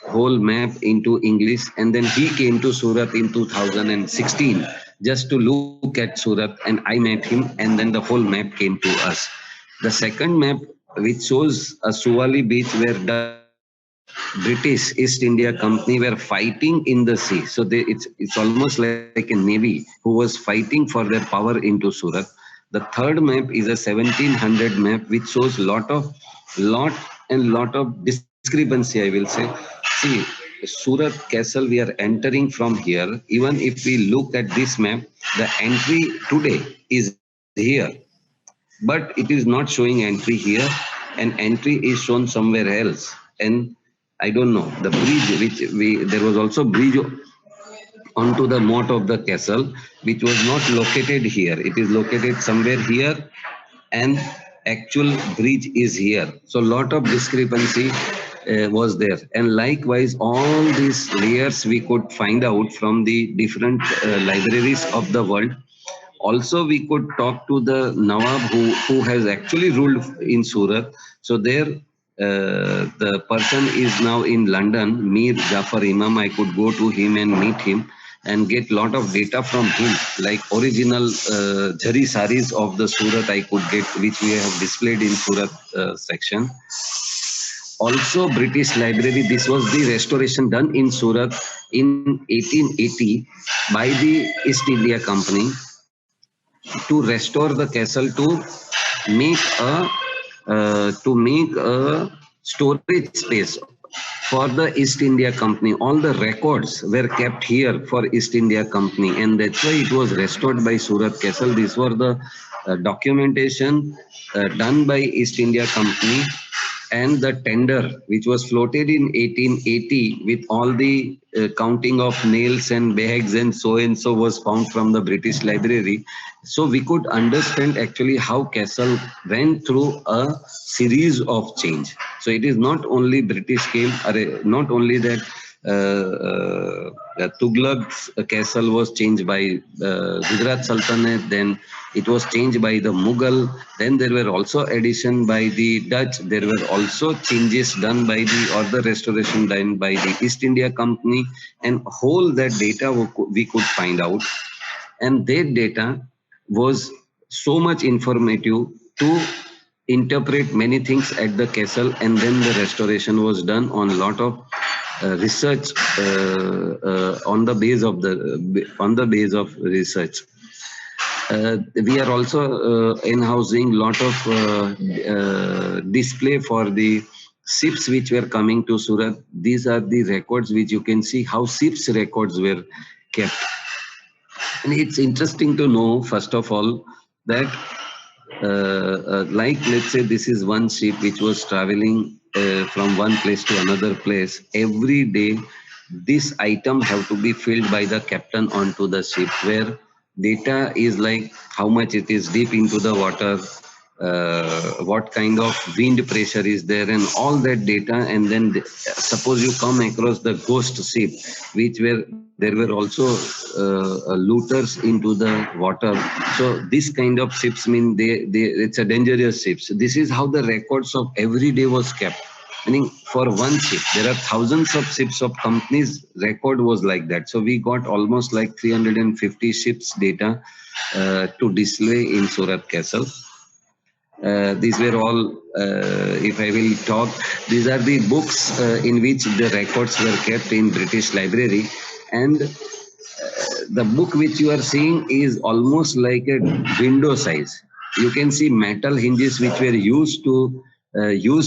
whole map into English, and then he came to Surat in 2016 just to look at Surat, and I met him, and then the whole map came to us. The second map, which shows a Suwali beach where the British East India Company were fighting in the sea. So it's almost like a navy who was fighting for their power into Surat. The third map is a 1700 map, which shows lot of discrepancy, I will say. See, Surat Castle, we are entering from here. Even if we look at this map, the entry today is here, but it is not showing entry here, and entry is shown somewhere else. And I don't know, the bridge, there was also bridge onto the moat of the castle, which was not located here. It is located somewhere here, and actual bridge is here. So lot of discrepancy was there. And likewise, all these layers we could find out from the different libraries of the world. Also, we could talk to the Nawab who has actually ruled in Surat. So there, the person is now in London, Mir Jafar Imam. I could go to him and meet him and get lot of data from him, like original Jari saris of the Surat I could get, which we have displayed in Surat section. Also, British Library, this was the restoration done in Surat in 1880 by the East India Company to restore the castle to make a storage space for the East India Company. All the records were kept here for East India Company, and that's why it was restored by Surat Castle. These were the documentation done by East India Company, and the tender which was floated in 1880 with all the counting of nails and bags and so was found from the British Library. So we could understand actually how castle went through a series of change. So it is not only British came, not only that Tughlaq's castle was changed by Gujarat Sultanate, then it was changed by the Mughal, then there were also addition by the Dutch, there were also changes done by the restoration done by the East India Company, and whole that data we could find out. And that data was so much informative to interpret many things at the castle, and then the restoration was done on a lot of research on the base of research. We are also in-housing lot of display for the ships which were coming to Surat. These are the records which you can see how ships records were kept. And it's interesting to know, first of all, that like let's say this is one ship which was traveling from one place to another place. Every day this item have to be filled by the captain onto the ship, where data is like how much it is deep into the water, what kind of wind pressure is there, and all that data. And then suppose you come across the ghost ship, which there were also looters into the water. So this kind of ships mean it's a dangerous ship. So this is how the records of every day was kept. Meaning for one ship, there are thousands of ships of companies. Record was like that. So we got almost like 350 ships data to display in Surat Castle. These were all, if I will talk, these are the books in which the records were kept in British Library. And the book which you are seeing is almost like a window size. You can see metal hinges which were used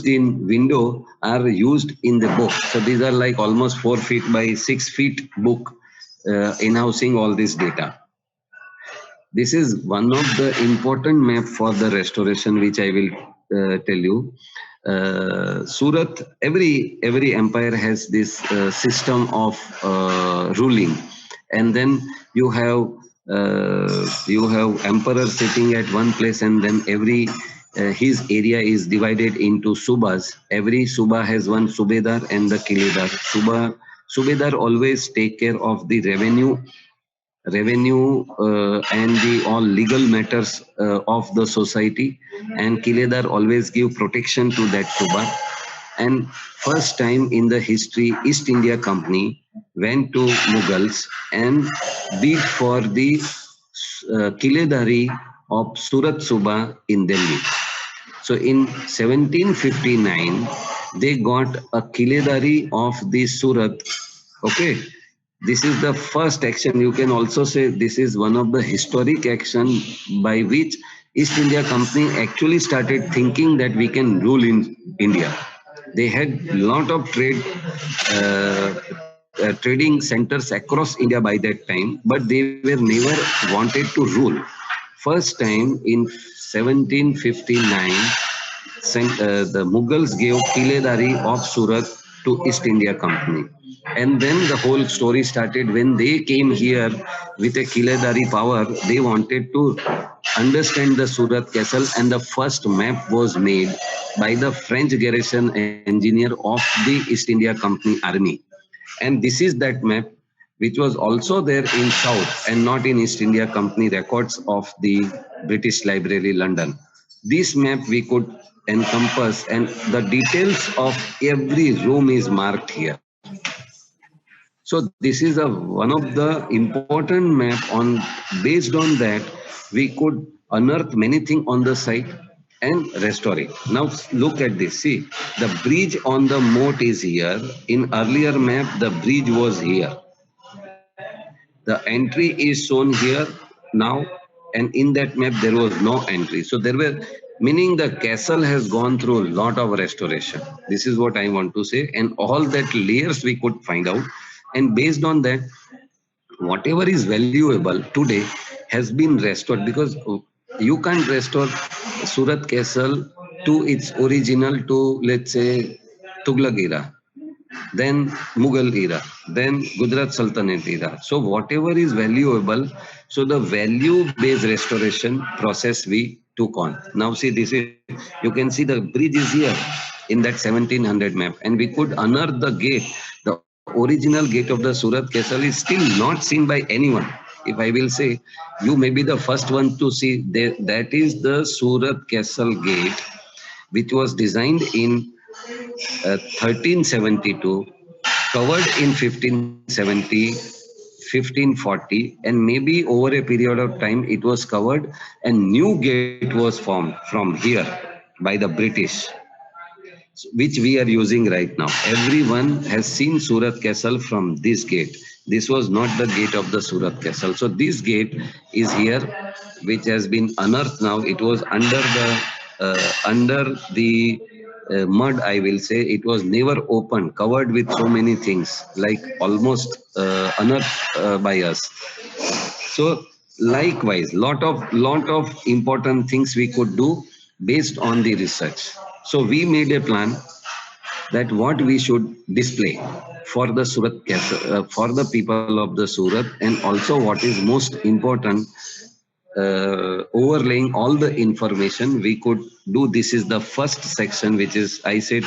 in window are used in the book. So these are like almost 4 feet by 6 feet book. in-housing all this data. This is one of the important map for the restoration, which I will tell you. Surat, every empire has this system of ruling, and then you have emperor sitting at one place, and then every his area is divided into subas. Every suba has one subedar and the kiledar. Subedar always take care of the revenue and the all legal matters of the society, and kiledar always give protection to that suba. And first time in the history, East India Company went to Mughals and bid for the kiledari of Surat Suba in Delhi. So in 1759, they got a kiledari of the Surat. Okay, this is the first action. You can also say this is one of the historic action by which East India Company actually started thinking that we can rule in India. They had lot of trading centers across India by that time, but they were never wanted to rule. First time in 1759, the Mughals gave Kiledari of Surat to East India Company. And then the whole story started when they came here with a Kiledari power. They wanted to understand the Surat castle, and the first map was made by the French garrison engineer of the East India Company army. And this is that map which was also there in South and not in East India Company records of the British Library, London. This map we could encompass, and the details of every room is marked here. So this is one of the important map. Based on that, we could unearth many things on the site and restore it. Now look at this. See, the bridge on the moat is here. In earlier map, the bridge was here. The entry is shown here now, and in that map there was no entry. So there were, meaning the castle has gone through a lot of restoration. This is what I want to say, and all that layers we could find out. And based on that, whatever is valuable today has been restored, because you can't restore Surat Castle to its original, to let's say Tughlaq era, then Mughal era, then Gujarat Sultanate era. So whatever is valuable, so the value-based restoration process we took on. Now see, this is, you can see the bridge is here in that 1700 map, and we could unearth the gate. The original gate of the Surat Castle is still not seen by anyone. If I will say, you may be the first one to see, that is the Surat Castle gate, which was designed in 1372, covered in 1570, 1540, and maybe over a period of time it was covered, and new gate was formed from here by the British, which we are using right now. Everyone has seen Surat Castle from this gate. This was not the gate of the Surat Castle. So this gate is here, which has been unearthed now. It was under the mud, I will say. It was never opened, covered with so many things, like almost unearthed by us. So likewise, lot of important things we could do based on the research. So we made a plan that what we should display for the Surat Castle, for the people of the Surat, and also what is most important, overlaying all the information we could do. This is the first section, which is, I said,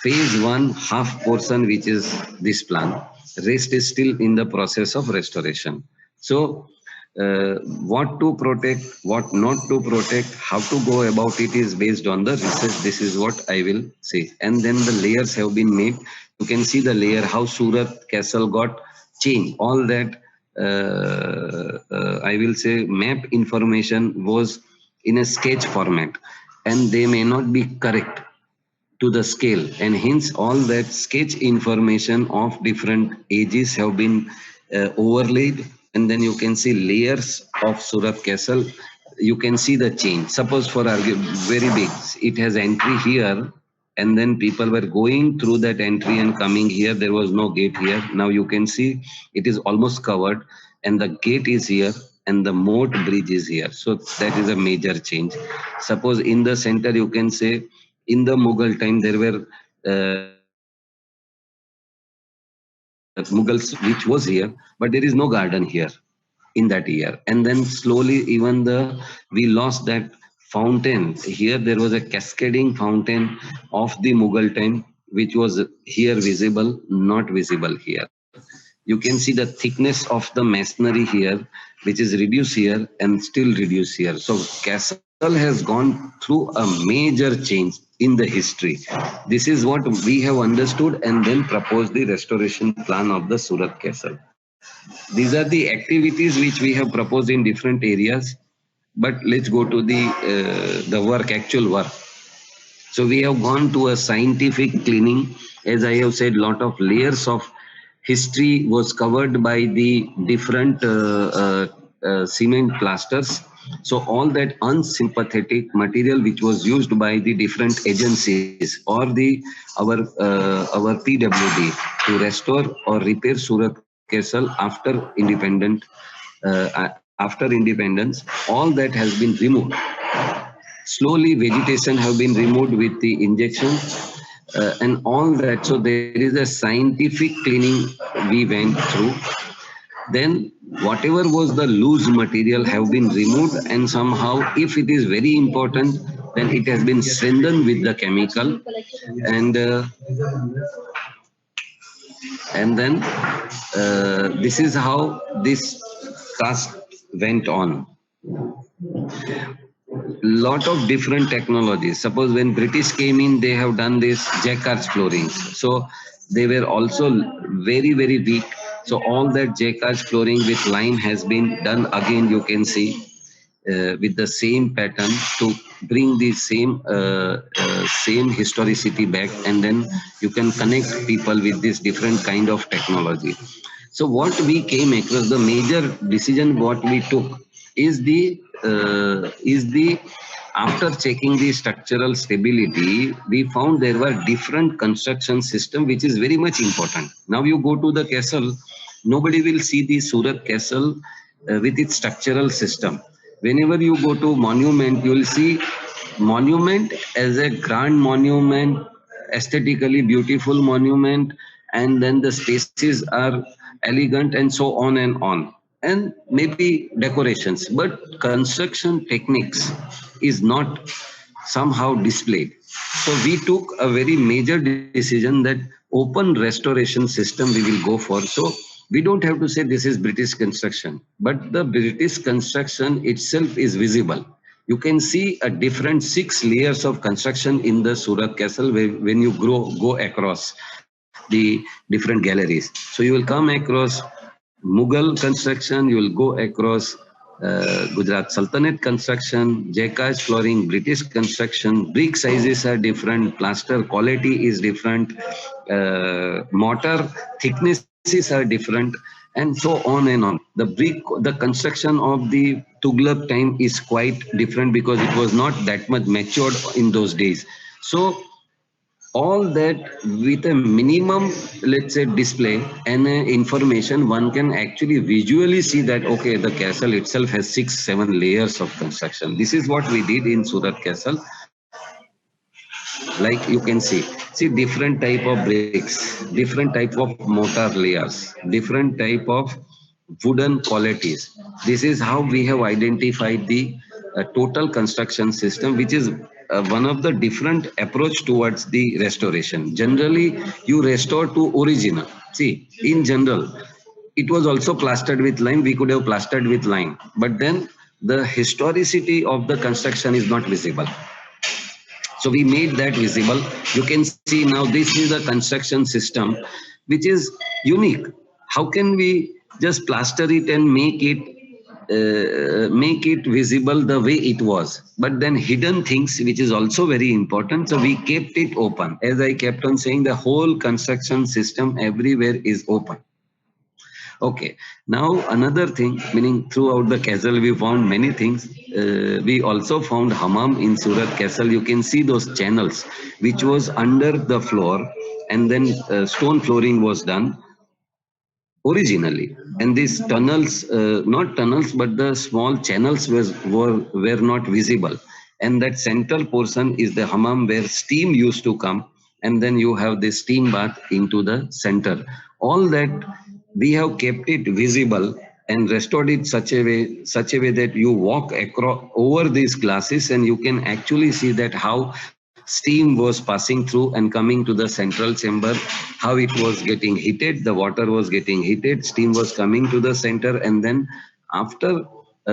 phase 1, half portion, which is this plan. Rest is still in the process of restoration. So what to protect, what not to protect, how to go about it is based on the research. This is what I will say. And then the layers have been made. You can see the layer, how Surat Castle got changed. All that I will say map information was in a sketch format, and they may not be correct to the scale, and hence all that sketch information of different ages have been overlaid. And then you can see layers of Surat Castle. You can see the change. Suppose for very big, it has entry here, and then people were going through that entry and coming here. There was no gate here. Now you can see it is almost covered, and the gate is here, and the moat bridge is here. So that is a major change. Suppose in the center, you can say in the Mughal time there were Mughals which was here, but there is no garden here in that year. And then slowly even we lost that fountain. Here there was a cascading fountain of the Mughal time, which was here visible, not visible here. You can see the thickness of the masonry here, which is reduced here and still reduced here. So castle has gone through a major change in the history. This is what we have understood and then proposed the restoration plan of the Surat Castle. These are the activities which we have proposed in different areas. But let's go to the work, actual work. So we have gone to a scientific cleaning. As I have said, lot of layers of history was covered by the different cement plasters. So all that unsympathetic material which was used by the different agencies or our PWD to restore or repair Surat Castle after independence, all that has been removed. Slowly vegetation have been removed with the injection and all that. So there is a scientific cleaning we went through. Then whatever was the loose material have been removed, and somehow if it is very important, then it has been strengthened with the chemical, and then this is how this task went on. Lot of different technologies. Suppose when British came in, they have done this jacquard flooring. So they were also very, very weak. So all that jacquard flooring with lime has been done again, you can see, with the same pattern to bring the same historicity back, and then you can connect people with this different kind of technology. So what we came across, the major decision what we took is after checking the structural stability, we found there were different construction system, which is very much important. Now you go to the castle, nobody will see the Surat Castle with its structural system. Whenever you go to monument, you will see monument as a grand monument, aesthetically beautiful monument, and then the spaces are elegant and so on and on. And maybe decorations, but construction techniques is not somehow displayed. So we took a very major decision that open restoration system we will go for. So we don't have to say this is British construction, but the British construction itself is visible. You can see a different 6 layers of construction in the Surat Castle when you go across the different galleries. So you will come across Mughal construction, you will go across Gujarat Sultanate construction, jacquard flooring, British construction, brick sizes are different, plaster quality is different, mortar thicknesses are different, and so on and on. The construction of the Tughlaq time is quite different because it was not that much matured in those days. So all that with a minimum, let's say, display and information, one can actually visually see that, okay, the castle itself has 6-7 layers of construction. This is what we did in Surat Castle. Like you can see different type of bricks, different type of mortar layers, different type of wooden qualities. This is how we have identified the total construction system, which is one of the different approach towards the restoration. Generally, you restore to original. See, in general, it was also plastered with lime. We could have plastered with lime, but then the historicity of the construction is not visible. So we made that visible. You can see now this is a construction system which is unique. How can we just plaster it and make it visible the way it was? But then hidden things, which is also very important. So we kept it open. As I kept on saying, the whole construction system everywhere is open. Okay. Now another thing, meaning throughout the castle we found many things. We also found hammam in Surat Castle. You can see those channels which was under the floor, and then stone flooring was done originally. And these tunnels, not tunnels, but the small channels were not visible. And that central portion is the hammam where steam used to come, and then you have the steam bath into the center. All that we have kept it visible and restored it such a way that you walk across over these glasses and you can actually see that how steam was passing through and coming to the central chamber, how it was getting heated, the water was getting heated, steam was coming to the center, and then after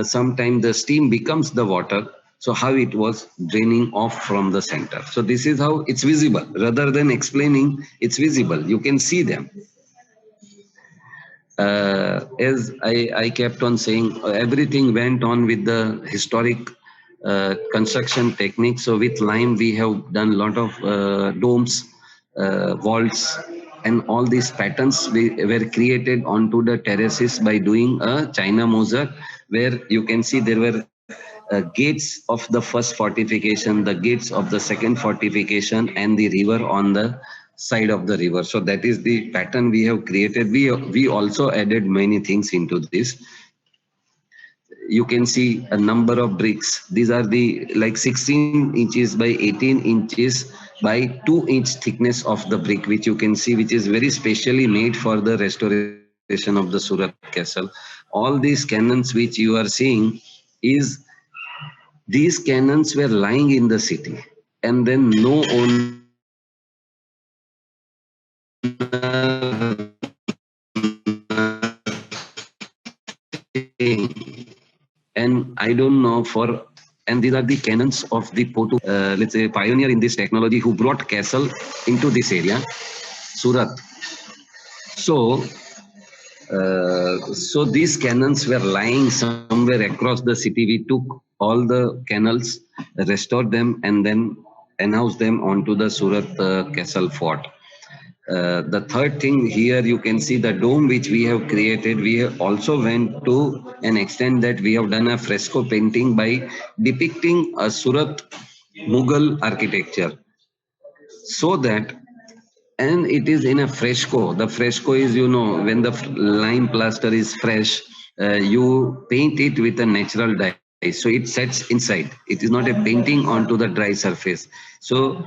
some time the steam becomes the water. So how it was draining off from the center. So this is how it's visible. Rather than explaining, it's visible. You can see them. As I kept on saying, everything went on with the historic construction technique. So with lime, we have done a lot of domes, vaults, and all these patterns were created onto the terraces by doing a China mosaic, where you can see there were gates of the first fortification, the gates of the second fortification, and the river on the side of the river. So that is the pattern we have created. We also added many things into this. You can see a number of bricks. These are the like 16 inches by 18 inches by 2-inch thickness of the brick, which you can see, which is very specially made for the restoration of the Surat Castle. All these cannons which you are seeing is these cannons were lying in the city, and then no owner and I don't know for, and these are the cannons of the let's say pioneer in this technology who brought castle into this area, Surat. So so these cannons were lying somewhere across the city. We took all the canals, restored them, and then announced them onto the Surat Castle fort. The third thing here, you can see the dome which we have created. We have also went to an extent that we have done a fresco painting by depicting a Surat Mughal architecture, so that, and it is in a fresco. The fresco is, you know, when the lime plaster is fresh, you paint it with a natural dye. So it sets inside. It is not a painting onto the dry surface. So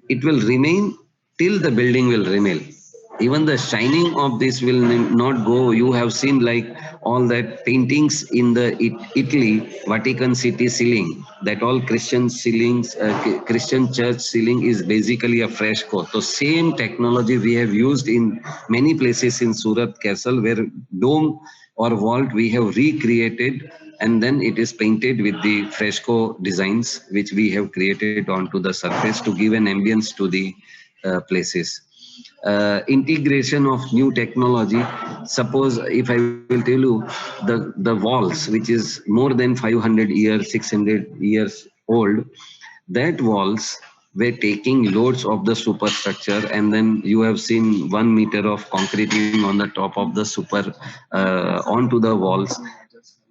it will remain till the building will remain. Even the shining of this will not go. You have seen like all that paintings in the Italy, Vatican City ceiling, that all Christian ceilings, Christian church ceiling is basically a fresco. So same technology we have used in many places in Surat Castle, where dome or vault we have recreated, and then it is painted with the fresco designs which we have created onto the surface to give an ambience to the places. Integration of new technology. Suppose if I will tell you the walls, which is more than 500 years, 600 years old, that walls were taking loads of the superstructure, and then you have seen 1 meter of concreting on the top of the super onto the walls.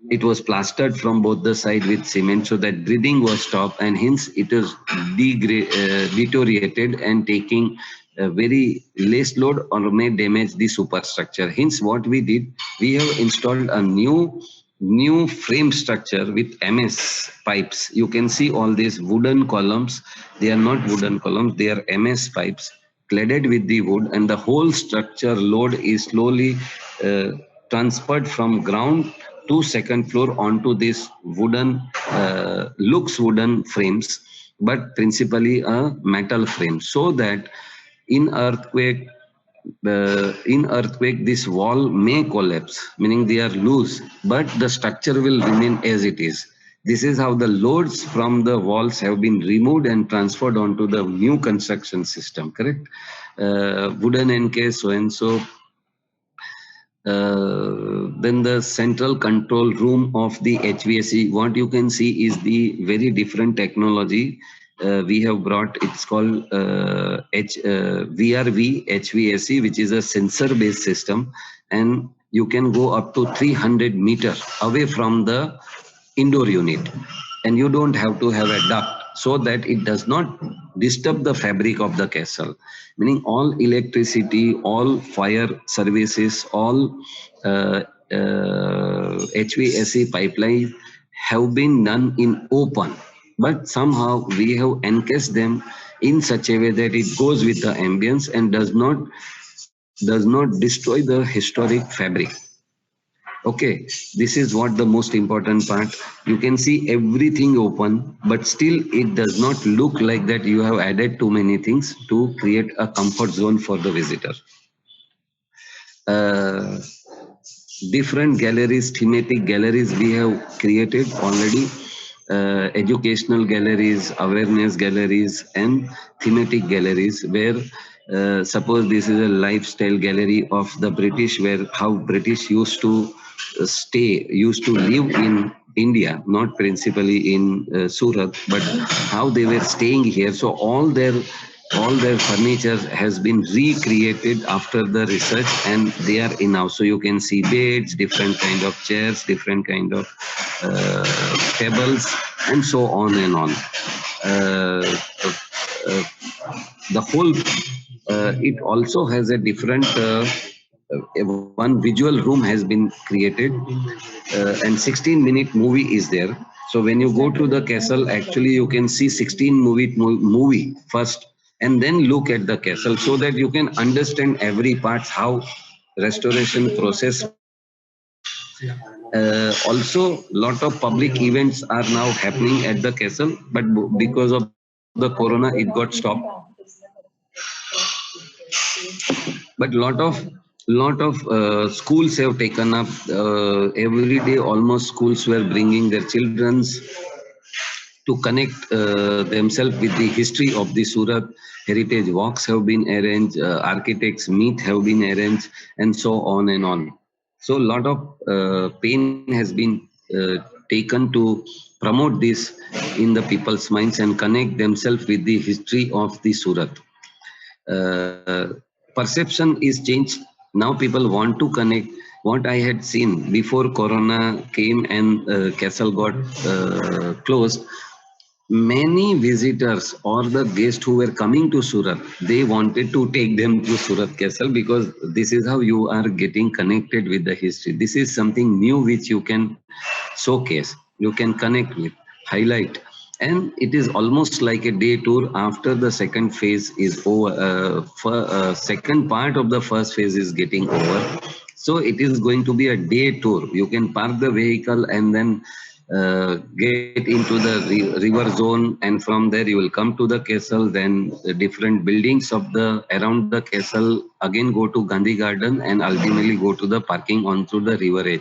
It was plastered from both the side with cement, so that breathing was stopped, and hence it is deteriorated and taking a very less load or may damage the superstructure. Hence what we did, we have installed a new frame structure with MS pipes. You can see all these wooden columns. They are not wooden columns, they are MS pipes cladded with the wood, and the whole structure load is slowly transferred from ground to second floor onto this wooden, looks wooden frames, but principally a metal frame, so that in earthquake, this wall may collapse, meaning they are loose, but the structure will remain as it is. This is how the loads from the walls have been removed and transferred onto the new construction system, correct? Wooden NK, so and so. Then the central control room of the HVAC, what you can see is the very different technology we have brought. It's called VRV HVAC, which is a sensor based system, and you can go up to 300 meters away from the indoor unit, and you don't have to have a duct so that it does not disturb the fabric of the castle. Meaning all electricity, all fire services, all HVAC pipeline have been done in open, but somehow we have encased them in such a way that it goes with the ambience and does not destroy the historic fabric. Okay, this is what the most important part. You can see everything open, but still it does not look like that you have added too many things to create a comfort zone for the visitor. Uh, Different galleries, thematic galleries we have created already. Educational galleries, awareness galleries, and thematic galleries where suppose this is a lifestyle gallery of the British, where how British used to used to live in India, not principally in Surat, but how they were staying here. So all their furniture has been recreated after the research, and they are enough. So you can see beds, different kind of chairs, different kind of tables, and so on and on. Uh, uh, the whole it also has a different one visual room has been created, and 16-minute movie is there. So when you go to the castle, actually you can see 16-minute movie first, and then look at the castle, so that you can understand every part how restoration process. Also, lot of public events are now happening at the castle, but because of the corona, it got stopped. But lot of schools have taken up. Every day, almost schools were bringing their childrens to connect themselves with the history of the Surat. Heritage walks have been arranged, architects meet have been arranged, and so on and on. So a lot of pain has been taken to promote this in the people's minds and connect themselves with the history of the Surat. Perception is changed. Now people want to connect. What I had seen before Corona came and castle got closed, many visitors or the guests who were coming to Surat, they wanted to take them to Surat Castle, because this is how you are getting connected with the history. This is something new which you can showcase, you can connect with, highlight. And it is almost like a day tour after the second phase is over. Second part of the first phase is getting over. So it is going to be a day tour. You can park the vehicle and then get into the river zone, and from there you will come to the castle, then the different buildings of the around the castle, again go to Gandhi Garden, and ultimately go to the parking onto the river edge.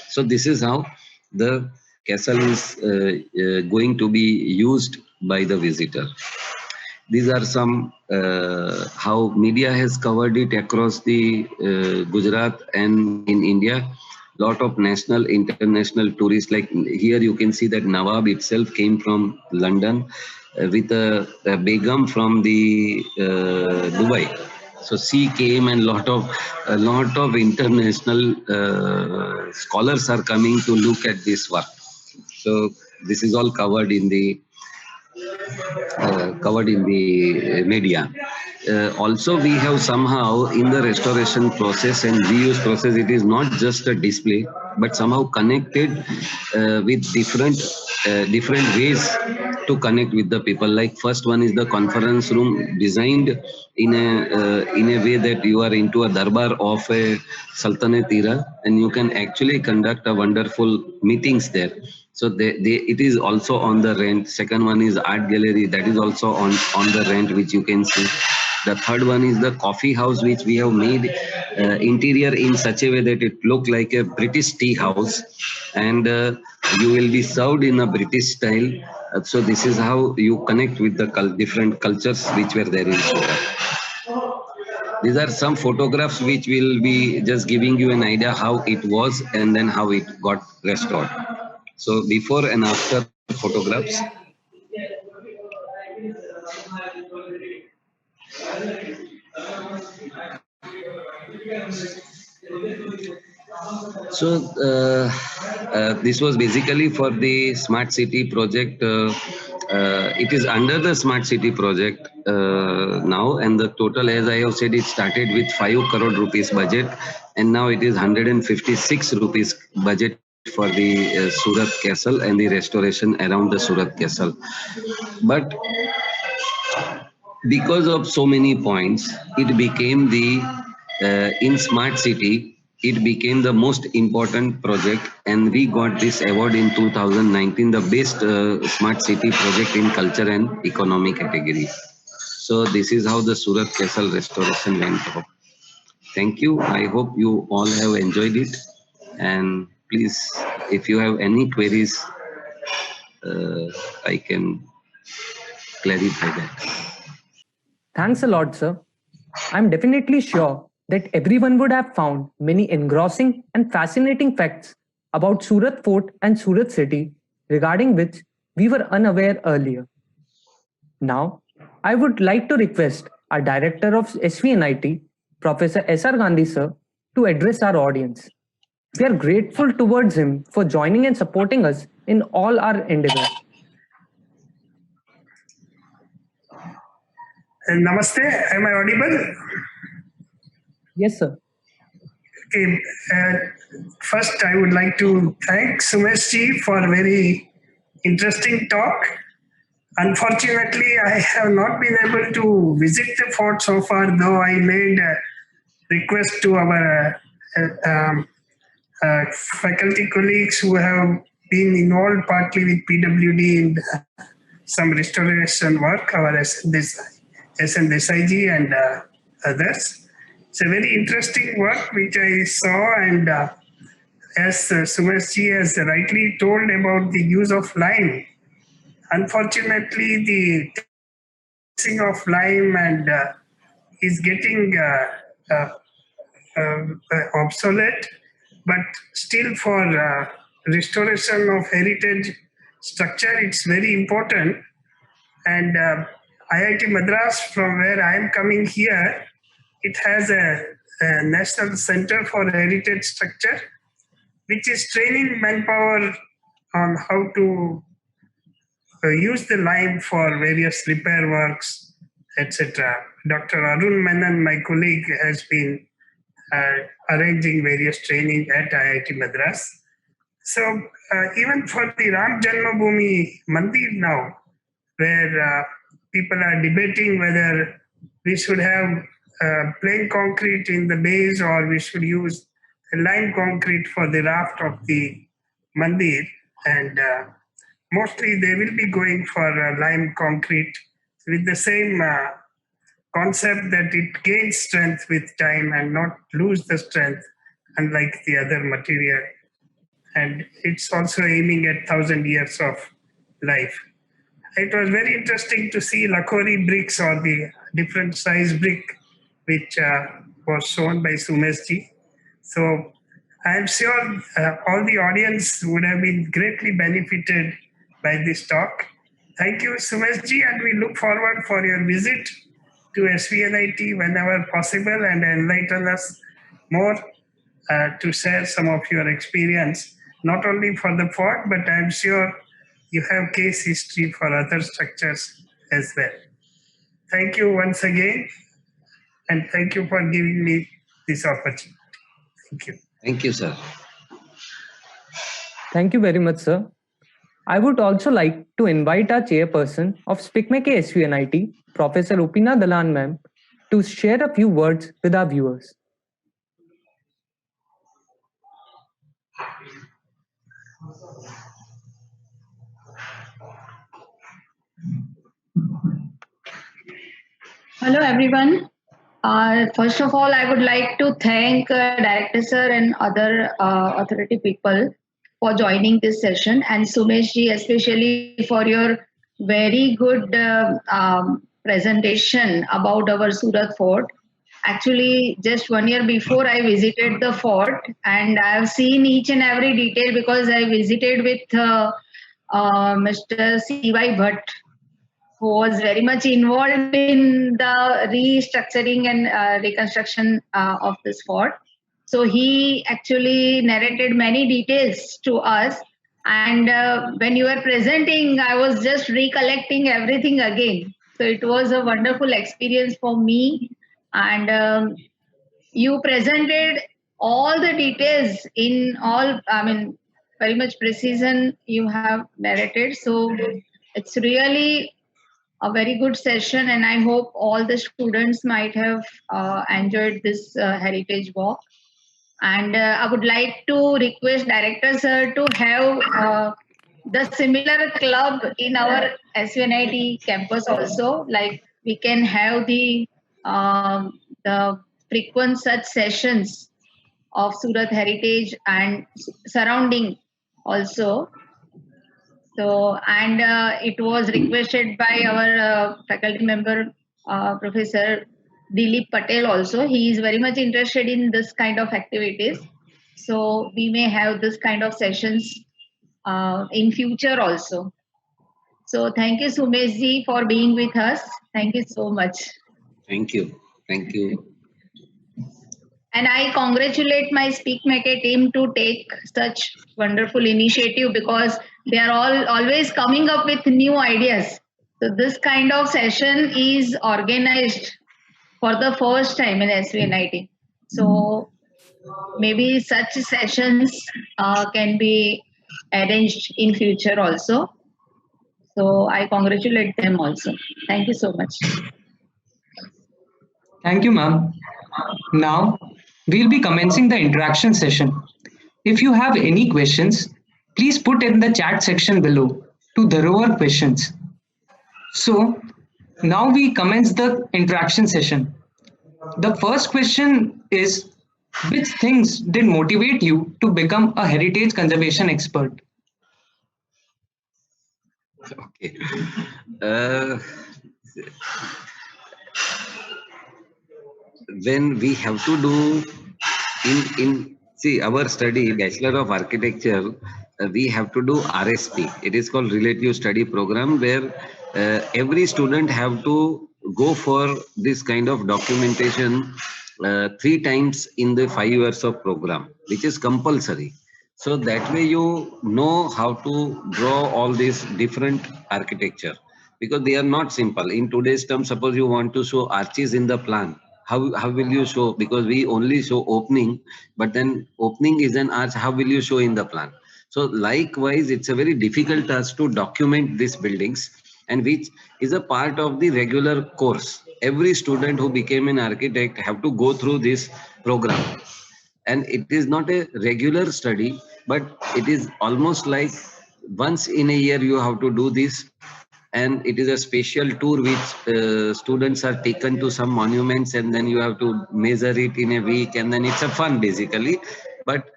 So this is how the castle is going to be used by the visitor. These are some how media has covered it across the Gujarat and in India. Lot of national, international tourists. Like here, you can see that Nawab itself came from London with a Begum from the Dubai. So she came, and a lot of international scholars are coming to look at this work. So this is all covered in the media. Also, we have somehow in the restoration process and reuse process, it is not just a display, but somehow connected with different ways to connect with the people. Like first one is the conference room, designed in a way that you are into a darbar of a Sultanate era, and you can actually conduct a wonderful meetings there. So it is also on the rent. Second one is art gallery, that is also on the rent, which you can see. The third one is the coffee house, which we have made interior in such a way that it look like a British tea house, and you will be served in a British style. So this is how you connect with the different cultures which were there in Surat. These are some photographs which will be just giving you an idea how it was and then how it got restored. So before and after photographs. So this was basically for the smart city project. It is under the smart city project now, and the total, as I have said, it started with 5 crore rupees budget, and now it is 156 rupees budget for the Surat Castle and the restoration around the Surat Castle. But because of so many points, it became the in smart city, it became the most important project, and we got this award in 2019, the best smart city project in culture and economy category. So this is how the Surat Castle restoration went off. Thank you. I hope you all have enjoyed it, and please, if you have any queries, I can clarify that. Thanks a lot, sir. I'm definitely sure that everyone would have found many engrossing and fascinating facts about Surat Fort and Surat City regarding which we were unaware earlier. Now, I would like to request our Director of SVNIT, Professor S.R. Gandhi, sir, to address our audience. We are grateful towards him for joining and supporting us in all our endeavors. Namaste, am I audible? Yes, sir. Okay, first I would like to thank Sumesh ji for a very interesting talk. Unfortunately, I have not been able to visit the fort so far, though I made a request to our faculty colleagues who have been involved partly with PWD in some restoration work, our SN Desai ji and others. It's a very interesting work which I saw, and as Sumesh ji has rightly told about the use of lime, unfortunately the using of lime and is getting obsolete, but still for restoration of heritage structure it's very important. And IIT Madras, from where I am coming here, it has a National Center for Heritage Structure, which is training manpower on how to use the lime for various repair works, etc. Dr. Arun Menon, my colleague, has been arranging various training at IIT Madras. So even for the Ram Janmabhoomi Mandir now, where people are debating whether we should have plain concrete in the base or we should use lime concrete for the raft of the mandir, and mostly they will be going for lime concrete with the same concept that it gains strength with time and not lose the strength, unlike the other material. And it's also aiming at 1,000 years of life. It was very interesting to see Lakori bricks, or the different size brick, which was shown by Sumesh ji. So I am sure all the audience would have been greatly benefited by this talk. Thank you, Sumesh ji, and we look forward for your visit to SVNIT whenever possible and enlighten us more to share some of your experience, not only for the fort, but I'm sure you have case history for other structures as well. Thank you once again, and thank you for giving me this opportunity. Thank you. Thank you, sir. Thank you very much, sir. I would also like to invite our chairperson of SPICMAC SVNIT, Professor Upina Dalan ma'am, to share a few words with our viewers. Hello, everyone. First of all, I would like to thank Director Sir and other authority people for joining this session, and Sumesh ji especially for your very good presentation about our Surat Fort. Actually, just 1 year before I visited the fort, and I have seen each and every detail because I visited with Mr. C.Y. Bhatt, who was very much involved in the restructuring and reconstruction of this fort. So he actually narrated many details to us. And when you were presenting, I was just recollecting everything again. So it was a wonderful experience for me. And you presented all the details in all, I mean, very much precision you have narrated. So it's really a very good session, and I hope all the students might have enjoyed this heritage walk. And I would like to request Director Sir to have the similar club in our SUNIT campus also. Like we can have the frequent such sessions of Surat heritage and surrounding also. So, and it was requested by our faculty member, Professor Dilip Patel also. He is very much interested in this kind of activities. So we may have this kind of sessions in future also. So thank you, Sumesh ji, for being with us. Thank you so much. Thank you. Thank you. And I congratulate my SpeakMake team to take such wonderful initiative, because they are all always coming up with new ideas. So this kind of session is organized for the first time in SVNIT. So maybe such sessions can be arranged in future also. So I congratulate them also. Thank you so much. Thank you, ma'am. Now, we'll be commencing the interaction session. If you have any questions, please put in the chat section below to Dharovar questions. So, now we commence the interaction session. The first question is, which things did motivate you to become a heritage conservation expert? Okay. When we have to do in see our study, Bachelor of Architecture, we have to do RSP. It is called Relative Study Program, where every student have to go for this kind of documentation 3 times in the 5 years of program, which is compulsory. So that way you know how to draw all these different architecture, because they are not simple. In today's terms, suppose you want to show arches in the plan, how will you show? Because we only show opening, but then opening is an arch, how will you show in the plan? So likewise, it's a very difficult task to document these buildings, and which is a part of the regular course. Every student who became an architect have to go through this program. And it is not a regular study, but it is almost like once in a year you have to do this. And it is a special tour which students are taken to some monuments, and then you have to measure it in a week, and then it's a fun basically. But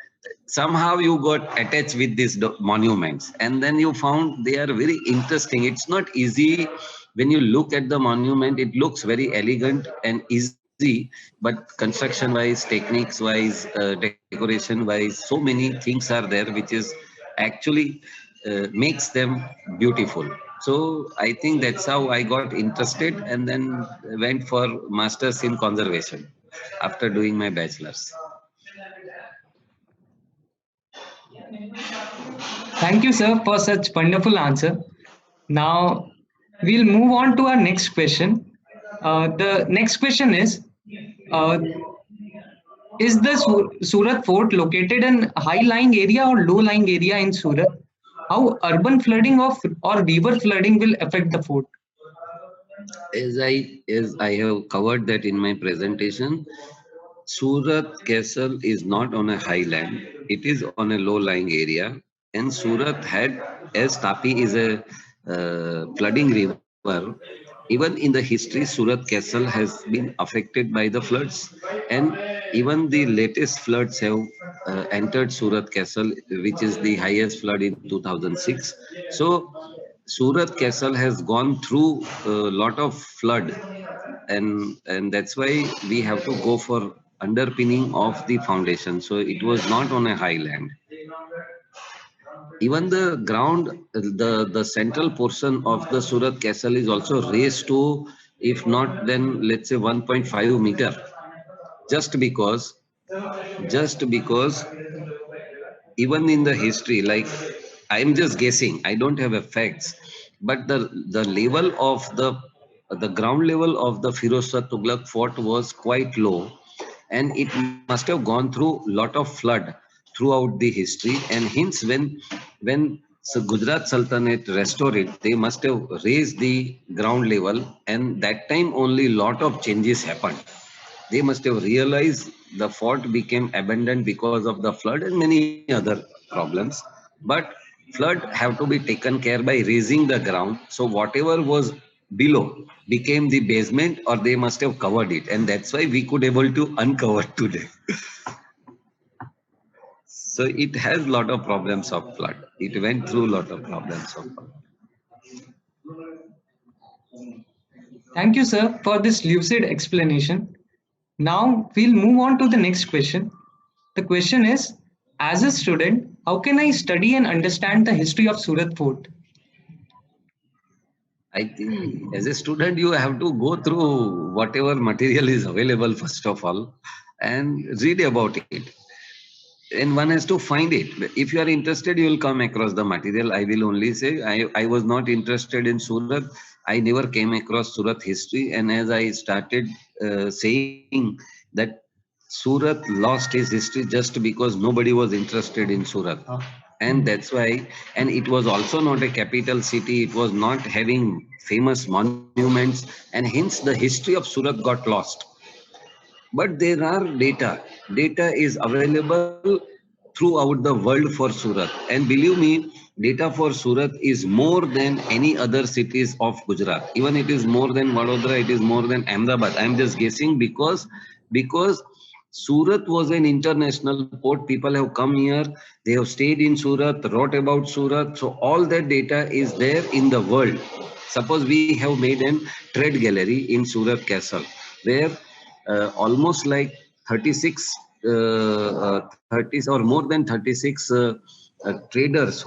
somehow you got attached with these monuments, and then you found they are very interesting. It's not easy. When you look at the monument, it looks very elegant and easy, but construction wise, techniques wise, decoration wise, so many things are there which is actually makes them beautiful. So I think that's how I got interested, and then went for masters in conservation after doing my bachelor's. Thank you, sir, for such wonderful answer. Now, we'll move on to our next question. The next question is the Surat Fort located in high-lying area or low-lying area in Surat? How urban flooding or river flooding will affect the fort? As I have covered that in my presentation, Surat Castle is not on a highland, it is on a low-lying area. And Surat had, as Tapi is a flooding river, even in the history, Surat Castle has been affected by the floods. And even the latest floods have entered Surat Castle, which is the highest flood in 2006. So Surat Castle has gone through a lot of flood, and that's why we have to go for underpinning of the foundation. So it was not on a highland. Even the ground, the central portion of the Surat Castle is also raised to, if not then let's say 1.5 meter, just because just because even in the history, like I'm just guessing, I don't have facts, but the level of the ground level of the Firoz Shah Tughlaq fort was quite low, and it must have gone through lot of flood throughout the history, and hence when Gujarat Sultanate restored it, they must have raised the ground level, and that time only lot of changes happened. They must have realized the fort became abandoned because of the flood and many other problems. But flood have to be taken care by raising the ground. So whatever was below became the basement, or they must have covered it. And that's why we could able to uncover today. So it has lot of problems of flood. It went through lot of problems of flood. Thank you, sir, for this lucid explanation. Now we'll move on to the next question. The question is, as a student, how can I study and understand the history of Surat Fort? I think as a student, you have to go through whatever material is available, first of all, and read about it. And one has to find it. If you are interested, you will come across the material. I will only say I was not interested in Surat. I never came across Surat history. And as I started saying that Surat lost his history just because nobody was interested in Surat. And that's why, and it was also not a capital city. It was not having famous monuments. And hence the history of Surat got lost. But there are data. Data is available throughout the world for Surat. And believe me, data for Surat is more than any other cities of Gujarat. Even it is more than Vadodara, it is more than Ahmedabad. I am just guessing because Surat was an international port. People have come here, they have stayed in Surat, wrote about Surat. So all that data is there in the world. Suppose we have made an trade gallery in Surat Castle, where almost like 36 30 or more than 36 traders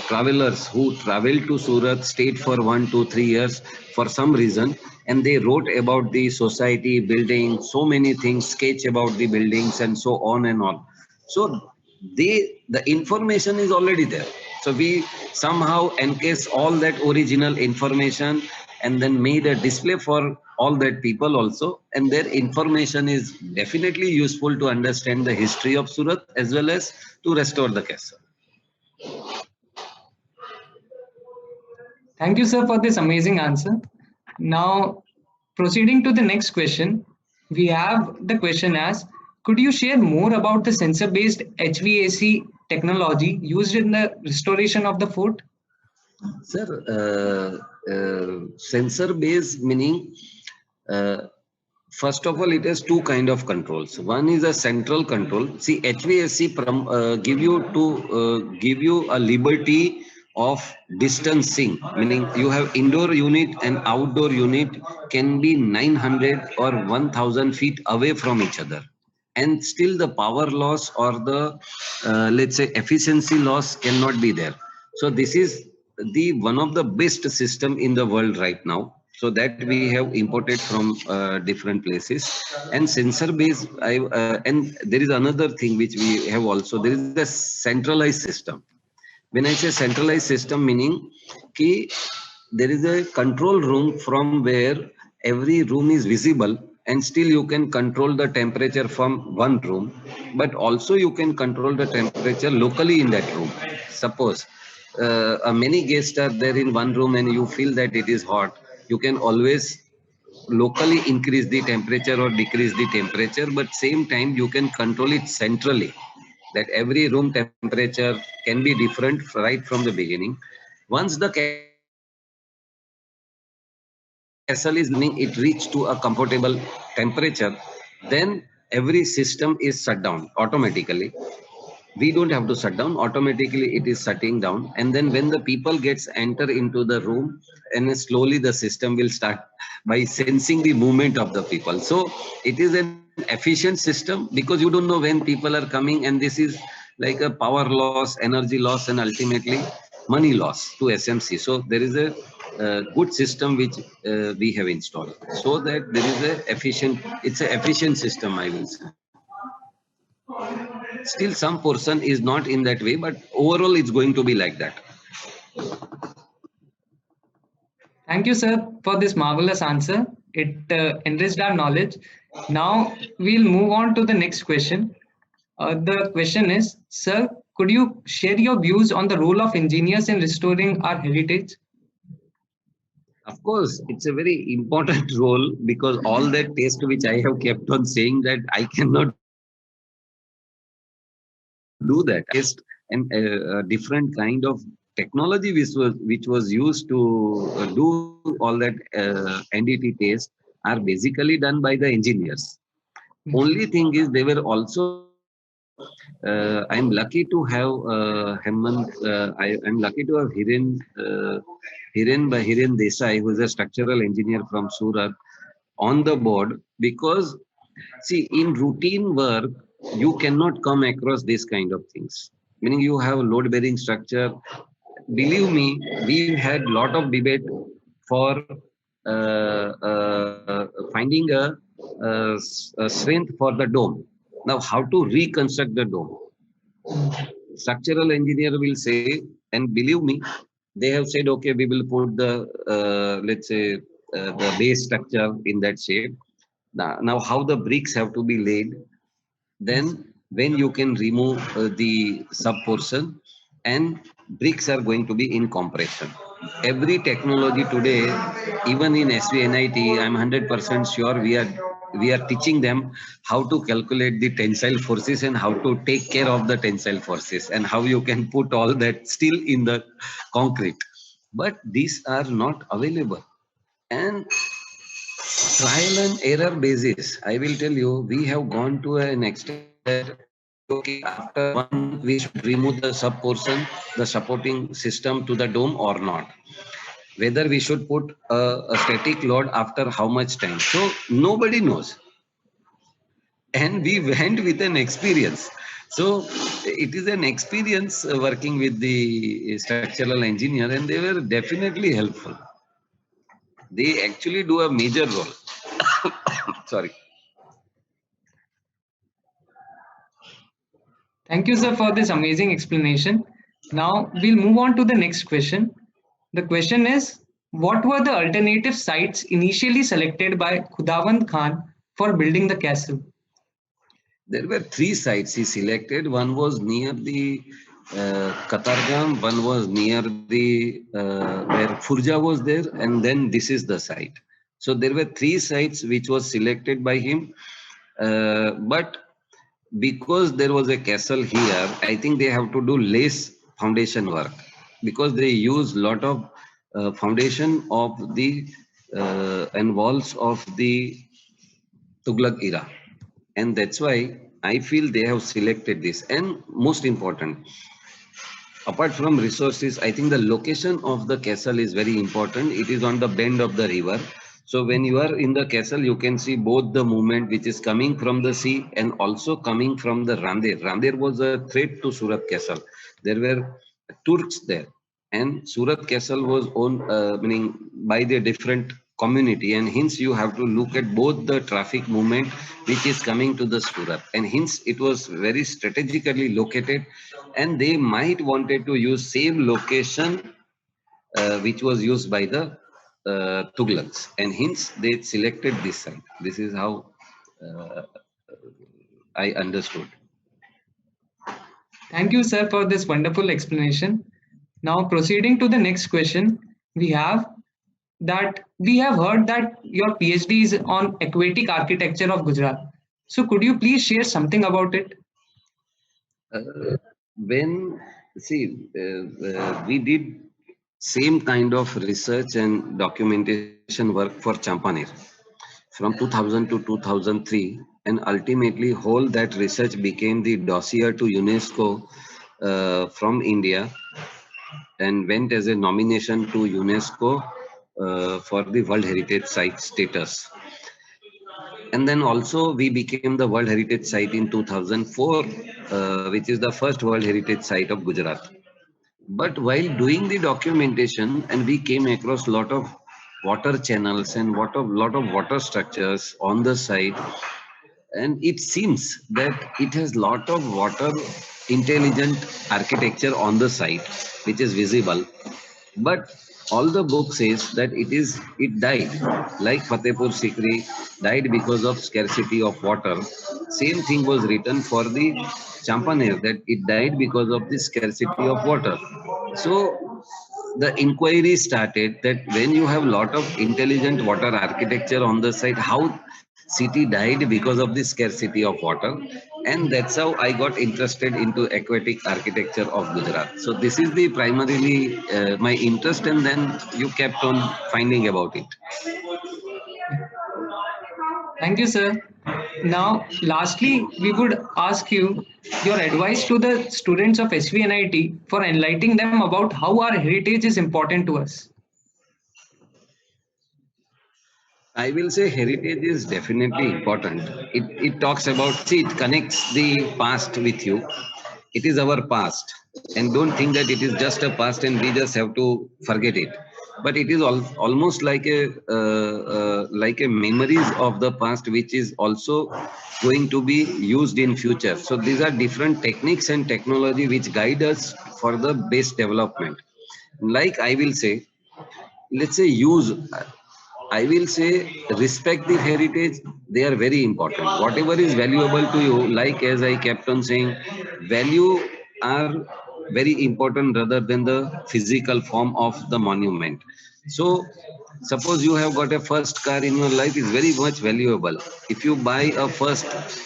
travelers who traveled to Surat, stayed for 1 2 3 years for some reason, and they wrote about the society, building, so many things, sketch about the buildings and so on and on. So the information is already there. So we somehow encase all that original information and then made a display for all that people also, and their information is definitely useful to understand the history of Surat as well as to restore the castle. Thank you, sir, for this amazing answer. Now, proceeding to the next question, we have the question as, could you share more about the sensor-based HVAC technology used in the restoration of the fort? Sir, sensor based meaning, first of all, it has two kind of controls. One is a central control. See, HVAC give you a liberty of distancing, meaning you have indoor unit and outdoor unit can be 900 or 1000 feet away from each other, and still the power loss or the let's say efficiency loss cannot be there. So this is the one of the best system in the world right now. So that we have imported from different places. And sensor based, and there is another thing which we have also. There is a centralized system. When I say centralized system, meaning ki there is a control room from where every room is visible, and still you can control the temperature from one room, but also you can control the temperature locally in that room. Suppose many guests are there in one room and you feel that it is hot, you can always locally increase the temperature or decrease the temperature, but same time you can control it centrally, that every room temperature can be different right from the beginning. Once the castle is running, it reach to a comfortable temperature, then every system is shut down automatically. We don't have to shut down, automatically it is shutting down. And then when the people gets enter into the room, and slowly the system will start by sensing the movement of the people. So it is an efficient system because you don't know when people are coming, and this is like a power loss, energy loss, and ultimately money loss to SMC. So there is a good system which we have installed, so that there is a efficient, it's an efficient system, I will say. still some portion is not in that way, but overall it's going to be like that. Thank you, sir, for this marvelous answer. It enriched our knowledge. Now we'll move on to the next question. The question is, sir, could you share your views on the role of engineers in restoring our heritage? Of course, it's a very important role, because all that taste which I have kept on saying that I cannot do that. Taste and a different kind of technology which was used to do all that NDT test are basically done by the engineers. Only thing is they were also. I'm lucky to have Hemant. I'm lucky to have Hiren Desai, who is a structural engineer from Surat, on the board, because see, in routine work you cannot come across this kind of things. Meaning you have load bearing structure. Believe me, we had lot of debate for finding a strength for the dome. Now, how to reconstruct the dome? Structural engineer will say, and believe me, they have said, okay, we will put the let's say the base structure in that shape. Now, how the bricks have to be laid? Then, when you can remove the sub portion, and bricks are going to be in compression. Every technology today, even in SVNIT, I'm 100% sure we are teaching them how to calculate the tensile forces and how to take care of the tensile forces and how you can put all that still in the concrete. But these are not available. And trial and error basis, I will tell you, we have gone to an extent that okay, after 1 month we should remove the sub portion, the supporting system to the dome or not. Whether we should put a static load after how much time. So nobody knows. And we went with an experience. So it is an experience working with the structural engineer, and they were definitely helpful. They actually do a major role. Sorry. Thank you, sir, for this amazing explanation. Now we'll move on to the next question. The question is, what were the alternative sites initially selected by Khudavand Khan for building the castle? There were 3 sites he selected. One was near the Katargam, one was near the where Furja was there, and then this is the site. So there were 3 sites which was selected by him. But because there was a castle here, I think they have to do less foundation work, because they use lot of foundation of the and walls of the Tughlaq era. And that's why I feel they have selected this. And most important, apart from resources, I think the location of the castle is very important. It is on the bend of the river. So when you are in the castle, you can see both the movement which is coming from the sea and also coming from the Randir. Randir was a threat to Surat castle. There were Turks there. And Surat castle was owned, meaning by the different community, and hence you have to look at both the traffic movement which is coming to the Surat, and hence it was very strategically located, and they might wanted to use same location which was used by the Tughlaqs, and hence they selected this site. This is how I understood. Thank you, sir, for this wonderful explanation. Now proceeding to the next question, we have heard that your PhD is on aquatic architecture of Gujarat. So could you please share something about it? We did same kind of research and documentation work for Champaner from 2000 to 2003, and ultimately whole that research became the dossier to UNESCO from India, and went as a nomination to UNESCO for the World Heritage Site status. And then also we became the World Heritage Site in 2004, which is the first World Heritage Site of Gujarat. But while doing the documentation, and we came across a lot of water channels and lot of water structures on the site, and it seems that it has lot of water intelligent architecture on the site, which is visible. But all the book says that it died, like Fatehpur Sikri died because of scarcity of water. Same thing was written for the Champaner, that it died because of the scarcity of water. So the inquiry started that when you have lot of intelligent water architecture on the site, how city died because of the scarcity of water. And that's how I got interested into aquatic architecture of Gujarat. So this is the primarily my interest, and then you kept on finding about it. Thank you, sir. Now, lastly, we would ask you your advice to the students of SVNIT for enlightening them about how our heritage is important to us. I will say heritage is definitely important. It talks about, see, it connects the past with you. It is our past. And don't think that it is just a past and we just have to forget it. But it is almost like a memories of the past, which is also going to be used in future. So these are different techniques and technology which guide us for the best development. Like I will say, let's say I will say respect the heritage. They are very important. Whatever is valuable to you, like as I kept on saying, value are very important rather than the physical form of the monument. So suppose you have got a first car in your life, is very much valuable. If you buy a first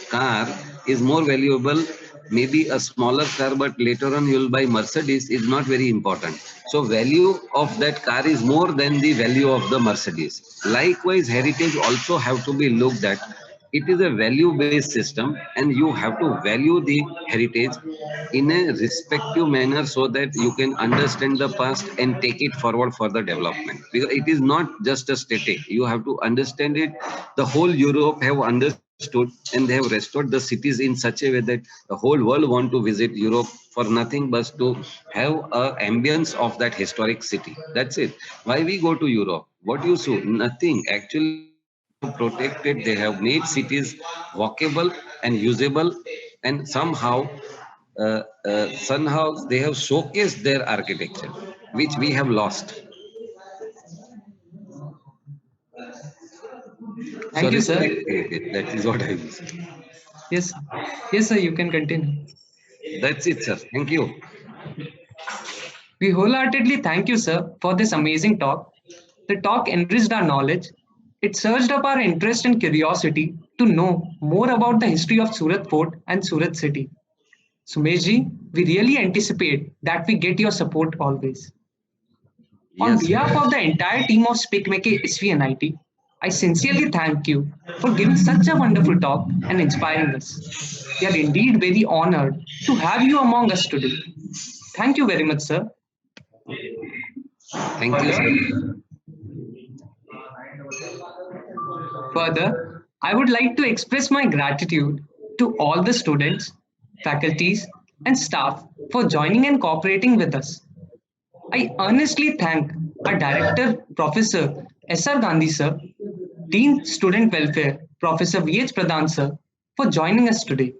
car, is more valuable. Maybe a smaller car, but later on you'll buy Mercedes, is not very important. So value of that car is more than the value of the Mercedes. Likewise, heritage also have to be looked at. It is a value-based system, and you have to value the heritage in a respective manner so that you can understand the past and take it forward for the development. Because it is not just a static. You have to understand it. The whole Europe have understood, and they have restored the cities in such a way that the whole world want to visit Europe for nothing but to have a ambience of that historic city. That's it. Why we go to Europe? What you see? Nothing. Actually protected. They have made cities walkable and usable, and somehow they have showcased their architecture, which we have lost. Thank you, sir. That is what I will say. Yes, yes, sir. You can continue. That's it, sir. Thank you. We wholeheartedly thank you, sir, for this amazing talk. The talk enriched our knowledge. It surged up our interest and curiosity to know more about the history of Surat Fort and Surat City. Sumeshji, we really anticipate that we get your support always. On Yes. behalf of the entire team of SpeakMake SVNIT, I sincerely thank you for giving such a wonderful talk and inspiring us. We are indeed very honored to have you among us today. Thank you very much, sir. Thank you, sir. Further, I would like to express my gratitude to all the students, faculties, and staff for joining and cooperating with us. I earnestly thank our Director, Professor S.R. Gandhi, sir, Dean Student Welfare, Professor V.H. Pradhan, sir, for joining us today,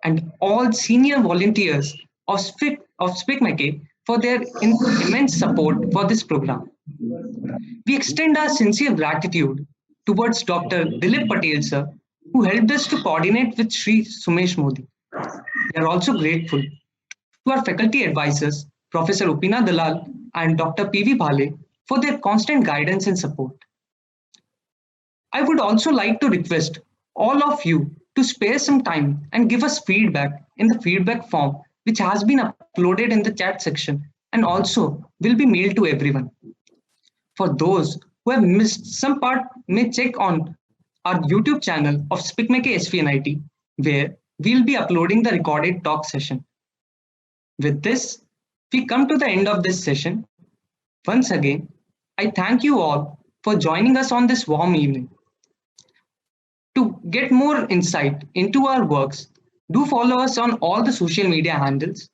and all senior volunteers of SpeakMake for their immense support for this program. We extend our sincere gratitude towards Dr. Dilip Patel, sir, who helped us to coordinate with Sri Sumesh Modi. We are also grateful to our faculty advisors, Professor Upina Dalal and Dr. P.V. Bhale, for their constant guidance and support. I would also like to request all of you to spare some time and give us feedback in the feedback form, which has been uploaded in the chat section and also will be mailed to everyone. For those who have missed some part, may check on our YouTube channel of SpeakMake SVNIT, where we'll be uploading the recorded talk session. With this, we come to the end of this session. Once again, I thank you all for joining us on this warm evening. To get more insight into our works, do follow us on all the social media handles.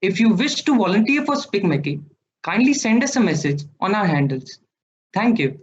If you wish to volunteer for SpeakMake, kindly send us a message on our handles. Thank you.